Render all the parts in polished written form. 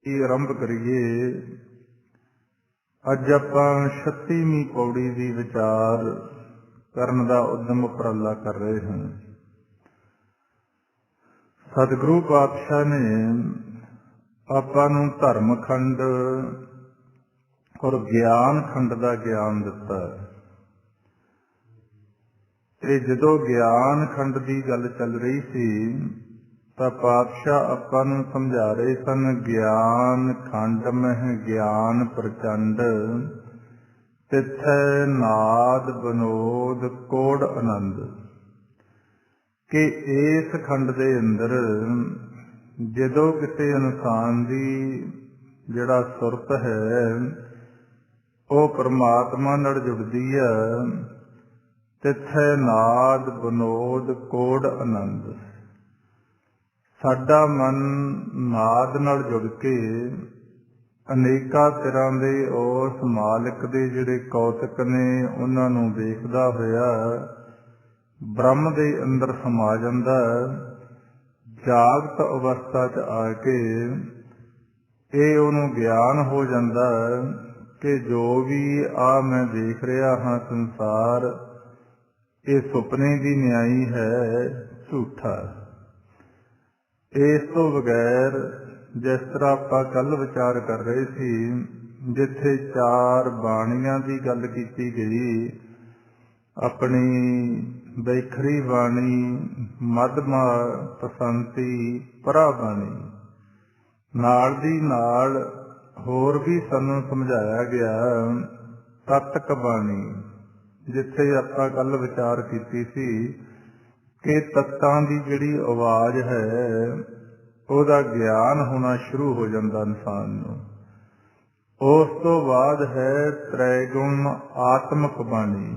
ਕੀ ਆਰੰਭ ਕਰੀਏ। ਅੱਜ ਆਪਾਂ 36ਵੀਂ ਪੌੜੀ ਦੀ ਵਿਚਾਰ ਕਰਨ ਦਾ ਉਦਮ ਉਪਰਾਲਾ ਕਰ ਰਹੇ ਹਾਂ। ਸਤਿਗੁਰੂ ਪਾਤਸ਼ਾਹ ਨੇ ਆਪਾਂ ਨੂੰ ਧਰਮ ਖੰਡ ਔਰ ਗਿਆਨ ਖੰਡ ਦਾ ਗਿਆਨ ਦਿੱਤਾ ਤੇ ਜਦੋਂ ਗਿਆਨ ਖੰਡ ਦੀ ਗੱਲ ਚੱਲ ਰਹੀ ਸੀ ਤਾਂ ਪਾਤਸ਼ਾਹ ਆਪਾਂ ਨੂੰ ਸਮਝਾ ਰਹੇ ਸਨ, ਗਿਆਨ ਖੰਡ ਮਹਿ ਗਿਆਨ ਪ੍ਰਚੰਡ, ਤਿੱਥੈ ਨਾਦ ਬਨੋਦ ਕੋੜ ਆਨੰਦ। ਕਿ ਇਸ ਖੰਡ ਦੇ ਅੰਦਰ ਜਦੋਂ ਕਿਤੇ ਇਨਸਾਨ ਦੀ ਜਿਹੜਾ ਸੁਰਤ ਹੈ ਉਹ ਪਰਮਾਤਮਾ ਨਾਲ ਜੁੜਦੀ ਹੈ, ਤਿੱਥੈ ਨਾਦ ਬਨੋਦ ਕੋੜ ਆਨੰਦ। ਸਾਡਾ ਮਨ ਨਾਦ ਨਾਲ ਜੁੜ ਕੇ ਅਨੇਕਾਂ ਤਰ੍ਹਾਂ ਦੇ ਉਸ ਮਾਲਕ ਦੇ ਜਿਹੜੇ ਕੌਤਕ ਨੇ ਉਹਨਾਂ ਨੂੰ ਵੇਖਦਾ ਹੋਇਆ ਬ੍ਰਹਮ ਦੇ ਅੰਦਰ ਸਮਾ ਜਾਂਦਾ। ਜਾਗਤ ਅਵਸਥਾ 'ਚ ਆ ਕੇ ਇਹ ਉਹਨੂੰ ਗਿਆਨ ਹੋ ਜਾਂਦਾ ਕਿ ਜੋ ਵੀ ਆ ਮੈਂ ਦੇਖ ਰਿਹਾ ਹਾਂ ਸੰਸਾਰ, ਇਹ ਸੁਪਨੇ ਦੀ ਨਿਆਈ ਹੈ, ਝੂਠਾ। ਇਸ ਤੋਂ ਬਗੈਰ ਜਿਸ ਤਰ੍ਹਾਂ ਆਪਾਂ ਕੱਲ੍ਹ ਵਿਚਾਰ ਕਰ ਰਹੇ ਸੀ, ਜਿੱਥੇ 4 ਬਾਣੀਆਂ ਦੀ ਗੱਲ ਕੀਤੀ ਗਈ, ਆਪਣੀ ਵੈਖਰੀ ਬਾਣੀ, ਮਧਮਾ ਪਸੰਤੀ, ਪਰਾ ਬਾਣੀ, ਨਾਲ ਦੀ ਨਾਲ ਹੋਰ ਵੀ ਸਾਨੂੰ ਸਮਝਾਇਆ ਗਿਆ ਤਤਕ ਬਾਣੀ, ਜਿੱਥੇ ਆਪਾਂ ਕੱਲ੍ਹ ਵਿਚਾਰ ਕੀਤੀ ਸੀ ਕਿ ਤੱਤਾਂ ਦੀ ਜਿਹੜੀ ਆਵਾਜ਼ ਹੈ ਉਹਦਾ ਗਿਆਨ ਹੋਣਾ ਸ਼ੁਰੂ ਹੋ ਜਾਂਦਾ ਇਨਸਾਨ ਨੂੰ। ਉਸ ਤੋਂ ਬਾਅਦ ਹੈ ਤ੍ਰੈਗੁਣ ਆਤਮਕ ਬਾਣੀ।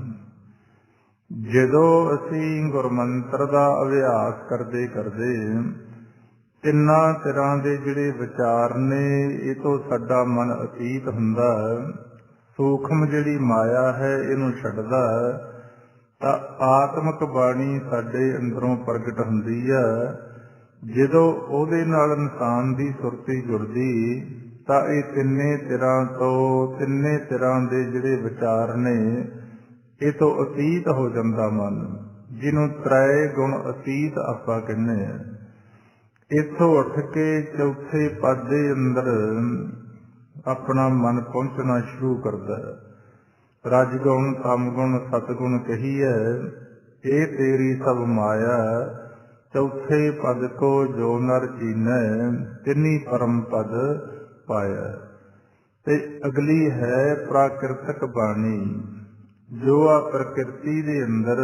ਜਦੋਂ ਅਸੀਂ ਗੁਰਮੰਤਰ ਦਾ ਅਭਿਆਸ ਕਰਦੇ ਕਰਦੇ ਤਿੰਨਾਂ ਤਰ੍ਹਾਂ ਦੇ ਜਿਹੜੇ ਵਿਚਾਰ ਨੇ ਇਹ ਤੋਂ ਸਾਡਾ ਮਨ ਅਤੀਤ ਹੁੰਦਾ, ਸੂਖਮ ਜਿਹੜੀ ਮਾਇਆ ਹੈ ਇਹਨੂੰ ਛੱਡਦਾ, ਤਾਂ ਆਤਮਕ ਬਾਣੀ ਸਾਡੇ ਅੰਦਰੋਂ ਪ੍ਰਗਟ ਹੁੰਦੀ ਆ। ਜਦੋਂ ਉਹਦੇ ਨਾਲ ਇਨਸਾਨ ਦੀ ਸੁਰਤੀ ਜੁੜਦੀ ਤਾਂ ਇਹ ਤਿੰਨੇ ਤਰ੍ਹਾਂ ਦੇ ਜਿਹੜੇ ਵਿਚਾਰ ਨੇ ਇਹ ਤੋਂ ਅਤੀਤ ਹੋ ਜਾਂਦਾ ਮਨ, ਜਿਹਨੂੰ ਤ੍ਰੈ ਗੁਣ ਅਤੀਤ ਆਪਾਂ ਕਹਿੰਦੇ ਹਾਂ। ਇੱਥੋਂ ਉੱਠ ਕੇ ਚੌਥੇ ਪਦ ਦੇ ਅੰਦਰ ਆਪਣਾ ਮਨ ਪਹੁੰਚਣਾ ਸ਼ੁਰੂ ਕਰਦਾ। ਰਜਗੁਣ ਤਮਗੁਣ ਸਤਗੁਣ ਕਹੀਐ, ਇਹ ਤੇਰੀ ਸਭ ਮਾਇਆ, ਚੌਥੇ ਪਦ ਕੋ ਜੋ ਨਰ ਚੀਨੈ, ਤਿੰਨੀ ਪਰਮ ਪਦ ਪਾਇਆ। ਤੇ ਅਗਲੀ ਹੈ ਪ੍ਰਾਕਿਰਤਕ ਬਾਣੀ। ਜੋ ਆ ਪ੍ਰਕਿਰਤੀ ਦੇ ਅੰਦਰ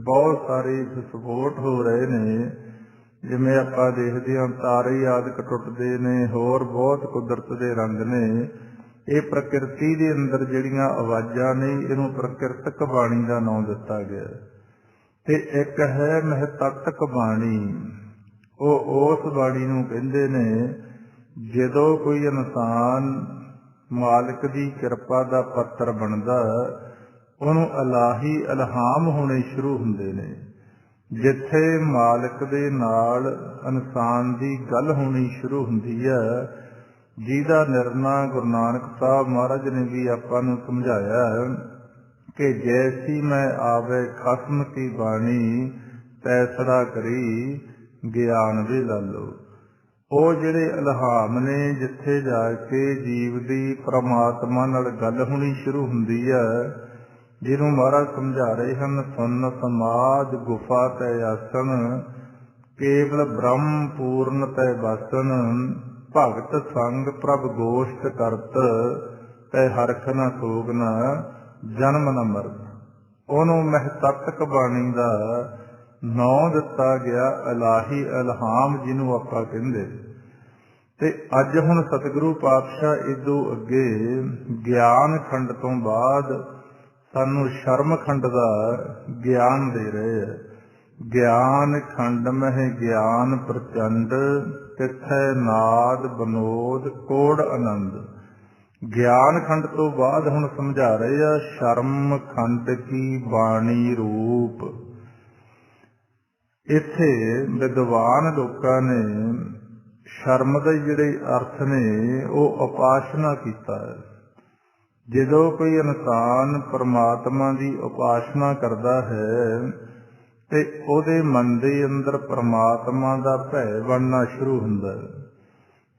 ਬਹੁਤ ਸਾਰੇ ਵਿਸਫੋਟ ਹੋ ਰਹੇ ਨੇ, ਜਿਵੇਂ ਆਪਾਂ ਦੇਖਦੇ ਹਾਂ ਤਾਰੇ ਆਦਿਕ ਟੁੱਟਦੇ ਨੇ, ਹੋਰ ਬਹੁਤ ਕੁਦਰਤ ਦੇ ਰੰਗ ਨੇ। ਇਹ ਪ੍ਰਕਿਰਤੀ ਦੇ ਅੰਦਰ ਜਿਹੜੀਆਂ ਆਵਾਜ਼ਾਂ ਨੇ ਇਹਨੂੰ ਪ੍ਰਕਿਰਤਕ ਬਾਣੀ ਦਾ ਨਾਮ ਦਿੱਤਾ ਗਿਆ। ਤੇ ਇੱਕ ਹੈ ਮਹਤਤਕ ਬਾਣੀ। ਉਹ ਉਸ ਬਾਣੀ ਨੂੰ ਕਹਿੰਦੇ ਨੇ ਜਦੋਂ ਕੋਈ ਇਨਸਾਨ ਮਾਲਕ ਦੀ ਕਿਰਪਾ ਦਾ ਪਾਤਰ ਬਣਦਾ, ਉਹਨੂੰ ਇਲਾਹੀ ਇਲਹਾਮ ਹੋਣੇ ਸ਼ੁਰੂ ਹੁੰਦੇ ਨੇ। ਜਿੱਥੇ ਮਾਲਕ ਦੇ ਨਾਲ ਇਨਸਾਨ ਦੀ ਗੱਲ ਹੋਣੀ ਸ਼ੁਰੂ ਹੁੰਦੀ ਹੈ, ਜਿਹਦਾ ਨਿਰਣਾ ਗੁਰੂ ਨਾਨਕ ਸਾਹਿਬ ਮਹਾਰਾਜ ਨੇ ਵੀ ਆਪਾਂ ਨੂੰ ਸਮਝਾਇਆ ਕਿ ਜੈਸੀ ਮੈਂ ਆਵੇ ਖਸਮ ਕੀ ਬਾਣੀ, ਤੈਸੜਾ ਕਰੀ ਗਿਆਨ ਵੀ ਲਾਲੋ। ਉਹ ਜਿਹੜੇ ਇਲਹਾਮ ਨੇ, ਜਿੱਥੇ ਜਾ ਕੇ ਜੀਵ ਦੀ ਪਰਮਾਤਮਾ ਨਾਲ ਗੱਲ ਹੋਣੀ ਸ਼ੁਰੂ ਹੁੰਦੀ ਹੈ, ਜਿਹਨੂੰ ਮਹਾਰਾਜ ਸਮਝਾ ਰਹੇ ਹਨ, ਸੁਨ ਸਮਾਧ ਗੁਫਾ ਤੈ ਆਸਨ, ਕੇਵਲ ਬ੍ਰਹਮ ਪੂਰਨ ਤੈ ਬਸਨ, ਭਗਤ ਸੰਗ ਪ੍ਰਭ ਗੋਸ਼ਟ ਕਰਤ, ਤੈ ਹਰਖ ਨ ਸੋਗ ਨ ਜਨਮ ਨ ਮਰਤ। ਉਹਨੂੰ ਮਹਤਤਕ ਬਾਣੀ ਦਾ ਨਾਂ ਦਿੱਤਾ ਗਿਆ, ਇਲਾਹੀ ਇਲਹਾਮ ਜਿਹਨੂੰ ਆਪਾਂ ਕਹਿੰਦੇ। ਤੇ ਅੱਜ ਹੁਣ ਸਤਿਗੁਰੂ ਪਾਤਸ਼ਾਹ ਇਦੋਂ ਅੱਗੇ ਗਿਆਨ ਖੰਡ ਤੋਂ ਬਾਅਦ ਸਾਨੂੰ ਸ਼ਰਮ ਖੰਡ ਦਾ ਗਿਆਨ ਦੇ ਰਹੇ ਹੈ। ਗਿਆਨ ਖੰਡ ਮਹਿ ਗਿਆਨ ਪ੍ਰਚੰਡ, ਤਿੱਥੈ ਨਾਦ ਬਨੋਦ ਕੋੜ ਆਨੰਦ। ਗਿਆਨ ਖੰਡ ਤੋਂ ਬਾਅਦ ਹੁਣ ਸਮਝਾ ਰਹੇ ਆ ਸ਼ਰਮ ਖੰਡ ਕੀ ਬਾਣੀ ਰੂਪ। ਇੱਥੇ ਵਿਦਵਾਨ ਲੋਕਾਂ ਨੇ ਸ਼ਰਮ ਦੇ ਜਿਹੜੇ ਅਰਥ ਨੇ ਉਹ ਉਪਾਸਨਾ ਕੀਤਾ ਹੈ। ਜਦੋਂ ਕੋਈ ਇਨਸਾਨ ਪਰਮਾਤਮਾ ਦੀ ਉਪਾਸਨਾ ਕਰਦਾ ਹੈ ਤੇ ਉਹਦੇ ਮਨ ਦੇ ਅੰਦਰ ਪਰਮਾਤਮਾ ਦਾ ਭੈ ਬਣਨਾ ਸ਼ੁਰੂ ਹੁੰਦਾ ਹੈ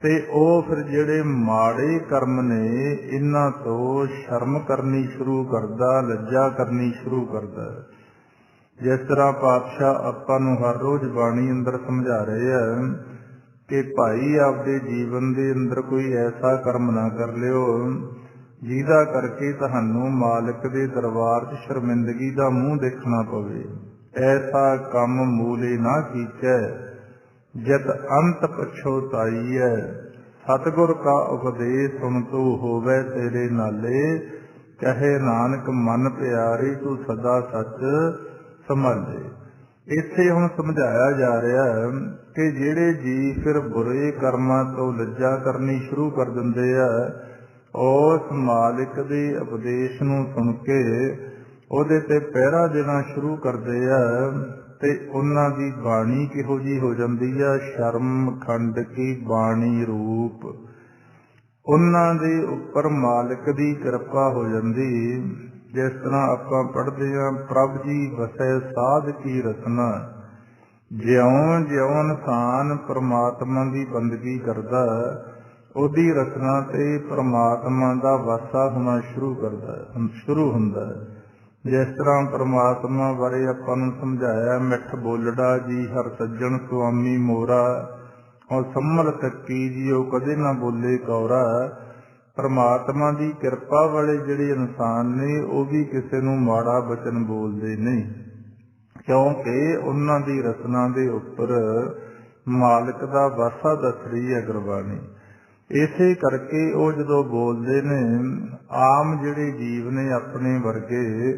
ਤੇ ਉਹ ਫਿਰ ਜਿਹੜੇ ਮਾੜੇ ਕਰਮ ਨੇ ਇਹਨਾਂ ਤੋਂ ਸ਼ਰਮ ਕਰਨੀ ਸ਼ੁਰੂ ਕਰਦਾ, ਲੱਜਾ ਕਰਨੀ ਸ਼ੁਰੂ ਕਰਦਾ। ਜਿਸ ਤਰ੍ਹਾਂ ਪਾਤਸ਼ਾਹ ਆਪਾਂ ਨੂੰ ਹਰ ਰੋਜ਼ ਬਾਣੀ ਅੰਦਰ ਸਮਝਾ ਰਹੇ ਆ ਕਿ ਭਾਈ ਆਪਦੇ ਜੀਵਨ ਦੇ ਅੰਦਰ ਕੋਈ ਐਸਾ ਕਰਮ ਨਾ ਕਰ ਲਿਓ ਜਿਹਦਾ ਕਰਕੇ ਤੁਹਾਨੂੰ ਮਾਲਕ ਦੇ ਦਰਬਾਰ 'ਚ ਸ਼ਰਮਿੰਦਗੀ ਦਾ ਮੂੰਹ ਦੇਖਣਾ ਪਵੇ। ਐਸਾ ਕੰਮ ਮੂਲੇ ਨਾ ਕੀਚੈ ਜਤ ਅੰਤ ਪਛੋਤਾਈਐ। ਸਤਿਗੁਰ ਕਾ ਉਪਦੇਸ਼ ਸੁਣ ਤੂੰ ਹੋਵੇ ਤੇਰੇ ਨਾਲੇ, ਕਹੇ ਨਾਨਕ ਮਨ ਪਿਆਰੀ ਤੂੰ ਸਦਾ ਸੱਚ ਸੰਭਾਲੇ। ਇੱਥੇ ਹੁਣ ਸਮਝਾਇਆ ਜਾ ਰਿਹਾ ਕਿ ਜਿਹੜੇ ਜੀ ਫਿਰ ਬੁਰੇ ਕਰਮਾਂ ਤੋਂ ਲੱਜਾ ਕਰਨੀ ਸ਼ੁਰੂ ਕਰ ਦਿੰਦੇ ਆ, ਉਸ ਮਾਲਿਕ ਦੇ ਉਪਦੇਸ਼ ਨੂੰ ਸੁਣ ਕੇ ਉਹਦੇ ਤੇ ਪਹਿਰਾ ਦੇਣਾ ਸ਼ੁਰੂ ਕਰਦੇ ਆ ਤੇ ਉਹਨਾਂ ਦੀ ਬਾਣੀ ਕਿਹੋ ਜਿਹੀ ਹੋ ਜਾਂਦੀ ਆ, ਸ਼ਰਮ ਖੰਡ ਕੀ ਬਾਣੀ ਰੂਪ। ਉਹਨਾਂ ਦੇ ਉੱਪਰ ਮਾਲਿਕ ਦੀ ਕਿਰਪਾ ਹੋ ਜਾਂਦੀ। ਜਿਸ ਤਰ੍ਹਾਂ ਆਪਾਂ ਪੜ੍ਹਦੇ ਹਾਂ, ਪ੍ਰਭ ਜੀ ਵਸੈ ਸਾਧ ਕੀ ਰਸਨਾ। ਜਿਉਂ ਜਿਉਂ ਇਨਸਾਨ ਪਰਮਾਤਮਾ ਦੀ ਬੰਦਗੀ ਕਰਦਾ ਉਹਦੀ ਰਚਨਾ ਤੇ ਪਰਮਾਤਮਾ ਦਾ ਵਾਸਾ ਹੋਣਾ ਸ਼ੁਰੂ ਹੁੰਦਾ ਹੈ। ਜਿਸ ਤਰ੍ਹਾਂ ਪਰਮਾਤਮਾ ਬਾਰੇ ਆਪਾਂ ਨੂੰ ਸਮਝਾਇਆ, ਮਿੱਠ ਬੋਲੜਾ ਜੀ ਹਰ ਸੱਜਣ ਸੁਆਮੀ ਮੋਰਾ, ਔਰ ਸੰਮਲ ਥੱਕੀ ਜੀ ਉਹ ਕਦੇ ਨਾ ਬੋਲੇ ਕੌਰਾ। ਪਰਮਾਤਮਾ ਦੀ ਕਿਰਪਾ ਵਾਲੇ ਜਿਹੜੇ ਇਨਸਾਨ ਨੇ ਉਹ ਵੀ ਕਿਸੇ ਨੂੰ ਮਾੜਾ ਬਚਨ ਬੋਲਦੇ ਨਹੀਂ, ਕਿਉਂਕਿ ਉਹਨਾਂ ਦੀ ਰਚਨਾ ਦੇ ਉੱਪਰ ਮਾਲਕ ਦਾ ਵਾਸਾ ਦੱਸ ਰਹੀ ਹੈ ਗੁਰਬਾਣੀ। ਇਸੇ ਕਰਕੇ ਉਹ ਜਦੋਂ ਬੋਲਦੇ ਨੇ, ਆਮ ਜਿਹੜੇ ਜੀਵ ਨੇ ਆਪਣੇ ਵਰਗੇ,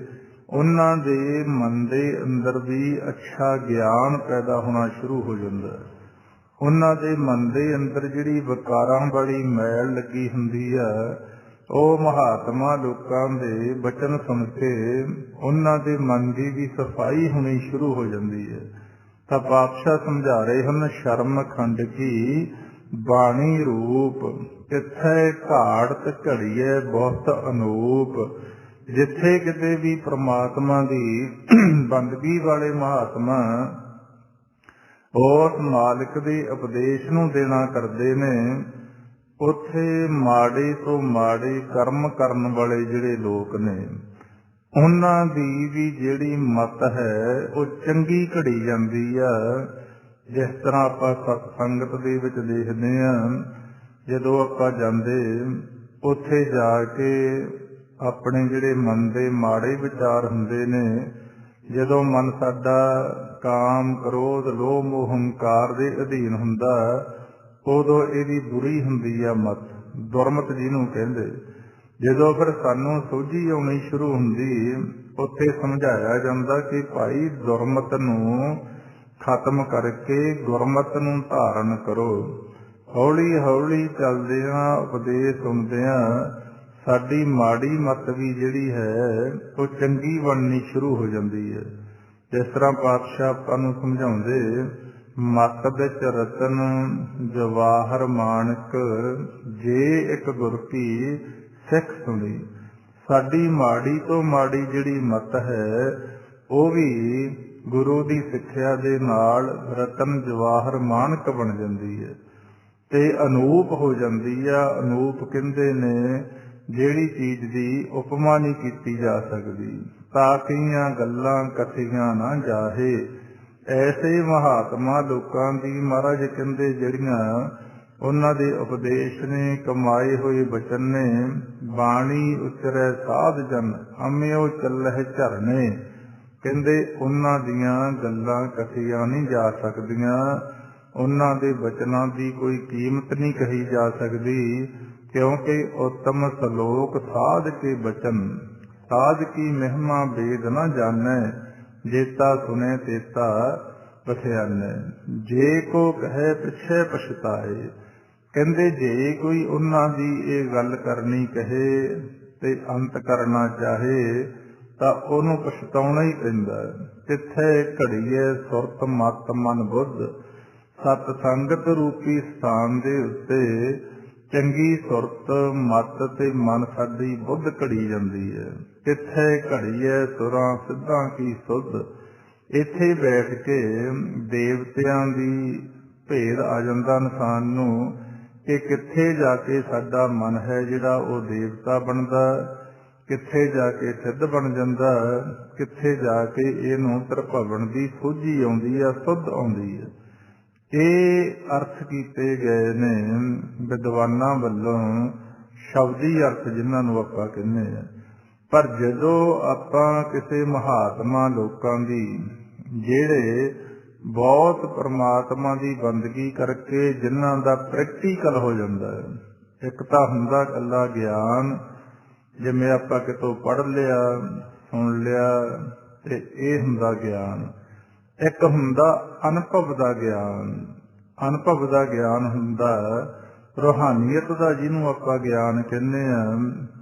ਉਹਨਾਂ ਦੇ ਮਨ ਦੇ ਅੰਦਰ ਵੀ ਅੱਛਾ ਗਿਆਨ ਪੈਦਾ ਹੋਣਾ ਸ਼ੁਰੂ ਹੋ ਜਾਂਦਾ। ਉਹਨਾਂ ਦੇ ਮਨ ਦੇ ਅੰਦਰ ਜਿਹੜੀ ਵਿਕਾਰਾਂ ਵਾਲੀ ਮੈਲ ਲੱਗੀ ਹੁੰਦੀ ਆ, ਉਹ ਮਹਾਤਮਾ ਲੋਕਾਂ ਦੇ ਬਚਨ ਸੁਣ ਕੇ ਉਹਨਾਂ ਦੇ ਮਨ ਦੀ ਵੀ ਸਫਾਈ ਹੋਣੀ ਸ਼ੁਰੂ ਹੋ ਜਾਂਦੀ ਹੈ। ਤਾਂ ਪਾਤਸ਼ਾਹ ਸਮਝਾ ਰਹੇ ਹਨ, ਸ਼ਰਮ ਖੰਡ ਕੀ ਬਾਣੀ ਰੂਪ, ਕਿੱਥੇ ਘਾੜਤ ਘੜੀਏ ਬਹੁਤ ਅਨੂਪ। ਜਿੱਥੇ ਕਿਤੇ ਵੀ ਪ੍ਰਮਾਤਮਾ ਦੀ ਬੰਦਗੀ ਵਾਲੇ ਮਹਾਤਮਾ ਉਸ ਮਾਲਿਕ ਦੇ ਉਪਦੇਸ਼ ਨੂੰ ਦੇਣਾ ਕਰਦੇ ਨੇ, ਉੱਥੇ ਮਾੜੇ ਤੋਂ ਮਾੜੇ ਕਰਮ ਕਰਨ ਵਾਲੇ ਜਿਹੜੇ ਲੋਕ ਨੇ ਉਹਨਾਂ ਦੀ ਵੀ ਜਿਹੜੀ ਮਤ ਹੈ ਉਹ ਚੰਗੀ ਘੜੀ ਜਾਂਦੀ ਆ। ਜਿਸ ਤਰ੍ਹਾਂ ਆਪਾਂ ਸਤ ਸੰਗਤ ਦੇ ਵਿੱਚ ਦੇਖਦੇ ਹਾਂ, ਜਦੋਂ ਆਪਾਂ ਜਾਂਦੇ ਉੱਥੇ ਜਾ ਕੇ ਆਪਣੇ ਜਿਹੜੇ ਮਨ ਦੇ ਮਾੜੇ ਵਿਚਾਰ ਹੁੰਦੇ ਨੇ, ਜਦੋਂ ਮਨ ਸਾਡਾ ਕਾਮ ਕ੍ਰੋਧ ਲੋਭ ਮੋਹ ਹੰਕਾਰ ਦੇ ਅਧੀਨ ਹੁੰਦਾ, ਉਦੋਂ ਇਹਦੀ ਬੁਰੀ ਹੁੰਦੀ ਆ ਮਤ, ਦੁਰਮਤ ਜਿਹਨੂੰ ਕਹਿੰਦੇ। ਜਦੋਂ ਫਿਰ ਸਾਨੂੰ ਸੋਝੀ ਆਉਣੀ ਸ਼ੁਰੂ ਹੁੰਦੀ, ਉੱਥੇ ਸਮਝਾਇਆ ਜਾਂਦਾ ਕਿ ਭਾਈ ਦੁਰਮਤ ਨੂੰ ਖਤਮ ਕਰਕੇ ਗੁਰਮਤ ਨੂੰ ਧਾਰਨ ਕਰੋ। ਹੌਲੀ ਹੌਲੀ ਚੱਲਦਿਆਂ ਉਪਦੇਸ਼ ਸੁਣਦਿਆਂ ਸਾਡੀ ਮਾੜੀ ਮਤ ਵੀ ਜਿਹੜੀ ਹੈ ਉਹ ਚੰਗੀ ਬਣਨੀ ਸ਼ੁਰੂ ਹੋ ਜਾਂਦੀ ਹੈ। ਜਿਸ ਤਰ੍ਹਾਂ ਪਾਤਸ਼ਾਹ ਆਪਾਂ ਨੂੰ ਸਮਝਾਉਂਦੇ, ਮਤ ਵਿੱਚ ਰਤਨ ਜਵਾਹਰ ਮਾਣਕ, ਜੇ ਇੱਕ ਗੁਰ ਕੀ ਸਿੱਖ ਸੁਣੀ। ਸਾਡੀ ਮਾੜੀ ਤੋਂ ਮਾੜੀ ਜਿਹੜੀ ਮਤ ਹੈ ਉਹ ਵੀ ਗੁਰੂ ਦੀ ਸਿੱਖਿਆ ਦੇ ਨਾਲ ਰਤਨ ਜਵਾਹਰ ਮਾਣਕ ਬਣ ਜਾਂਦੀ ਹੈ ਤੇ ਅਨੂਪ ਹੋ ਜਾਂਦੀ ਆ। ਅਨੂਪ ਕਹਿੰਦੇ ਨੇ ਜਿਹੜੀ ਚੀਜ਼ ਦੀ ਉਪਮਾ ਨਹੀਂ ਕੀਤੀ ਜਾ ਸਕਦੀ। ਤਾਕੀਆਂ ਗੱਲਾਂ ਕਥੀਆਂ ਨਾ ਜਾਹੇ। ਐਸੇ ਮਹਾਤਮਾ ਲੋਕਾਂ ਦੀ ਮਹਾਰਾਜ ਕਹਿੰਦੇ ਜਿਹੜੀਆਂ ਉਹਨਾਂ ਦੇ ਉਪਦੇਸ਼ ਨੇ, ਕਮਾਏ ਹੋਏ ਬਚਨ ਨੇ, ਬਾਣੀ ਉਚਰੈ ਸਾਧ ਜਨ ਅੰਮਿਓ ਚੱਲਹਿ ਝਰਨੇ। ਕਹਿੰਦੇ ਉਹਨਾਂ ਦੀਆਂ ਗੱਲਾਂ ਕਥੀਆਂ ਨਹੀਂ ਜਾ ਸਕਦੀਆਂ, ਉਹਨਾਂ ਦੇ ਬਚਨਾਂ ਦੀ ਕੋਈ ਕੀਮਤ ਨਹੀਂ ਕਹੀ ਜਾ ਸਕਦੀ, ਕਿਉਂਕਿ ਉੱਤਮ ਸਲੋਕ ਸਾਧ ਕੇ ਬਚਨ। ਸਾਧ ਕੀ ਮਹਿਮਾ ਵੇਦ ਨਾ ਜਾਣੈ, ਜੇਤਾ ਸੁਨੇ ਤੇਤਾ ਪਛਿਆਨੈ। ਜੇ ਕੋ ਕਹੇ ਪਿਛੇ ਪਛਤਾਏ। ਕਹਿੰਦੇ ਜੇ ਕੋਈ ਉਹਨਾਂ ਦੀ ਇਹ ਗੱਲ ਕਰਨੀ ਕਹੇ ਤੇ ਅੰਤ ਕਰਨਾ ਚਾਹੇ ਤਾਂ ਉਹਨੂੰ ਪਛਤਾਉਣਾ ਹੀ ਪੈਂਦਾ। ਕਿੱਥੇ ਘੜੀਏ ਸੁਰਤ ਮਤ ਮਨ ਬੁੱਧ। ਸਤ ਸੰਗਤ ਰੂਪੀ ਸਥਾਨ ਦੇ ਉੱਤੇ ਚੰਗੀ ਸੁਰਤ ਮਤ ਤੇ ਮਨ ਸਾਡੀ ਬੁੱਧ ਘੜੀ ਜਾਂਦੀ ਹੈ। ਕਿੱਥੇ ਘੜੀਏ ਸੁਰਾਂ ਸਿੱਧਾਂ ਕੀ ਸੁਧ, ਇੱਥੇ ਬੈਠ ਕੇ ਦੇਵਤਿਆਂ ਦੀ ਭੇਦ ਆ ਜਾਂਦਾ ਇਨਸਾਨ ਨੂੰ ਕਿ ਕਿੱਥੇ ਜਾ ਕੇ ਸਾਡਾ ਮਨ ਹੈ ਜਿਹੜਾ ਉਹ ਦੇਵਤਾ ਬਣਦਾ, ਕਿੱਥੇ ਜਾ ਕੇ ਸਿੱਧ ਬਣ ਜਾਂਦਾ, ਕਿੱਥੇ ਜਾ ਕੇ ਇਹਨੂੰ ਤ੍ਰਿਭਵਨ ਦੀ ਸੋਝੀ ਆਉਂਦੀ ਆ, ਸੁੱਧ ਆਉਂਦੀ ਹੈ। ਇਹ ਅਰਥ ਕੀਤੇ ਗਏ ਨੇ ਵਿਦਵਾਨਾਂ ਵੱਲੋਂ ਸ਼ਬਦੀ ਅਰਥ ਜਿਨ੍ਹਾਂ ਨੂੰ ਆਪਾਂ ਕਹਿੰਦੇ ਆ। ਪਰ ਜਦੋਂ ਆਪਾਂ ਕਿਸੇ ਮਹਾਤਮਾ ਲੋਕਾਂ ਦੀ ਜਿਹੜੇ ਬਹੁਤ ਪਰਮਾਤਮਾ ਦੀ ਬੰਦਗੀ ਕਰਕੇ ਜਿਨ੍ਹਾਂ ਦਾ ਪ੍ਰੈਕਟੀਕਲ ਹੋ ਜਾਂਦਾ ਹੈ, ਇੱਕ ਤਾਂ ਹੁੰਦਾ ਇਕੱਲਾ ਗਿਆਨ, ਜਿਵੇਂ ਆਪਾਂ ਕਿਤੋਂ ਪੜ੍ਹ ਲਿਆ ਸੁਣ ਲਿਆ ਤੇ ਇਹ ਹੁੰਦਾ ਗਿਆਨ। ਇੱਕ ਹੁੰਦਾ ਅਨੁਭਵ ਦਾ ਗਿਆਨ। ਅਨੁਭਵ ਦਾ ਗਿਆਨ ਹੁੰਦਾ ਰੂਹਾਨੀਅਤ ਦਾ, ਜਿਹਨੂੰ ਆਪਾਂ ਗਿਆਨ ਕਹਿੰਦੇ ਆ।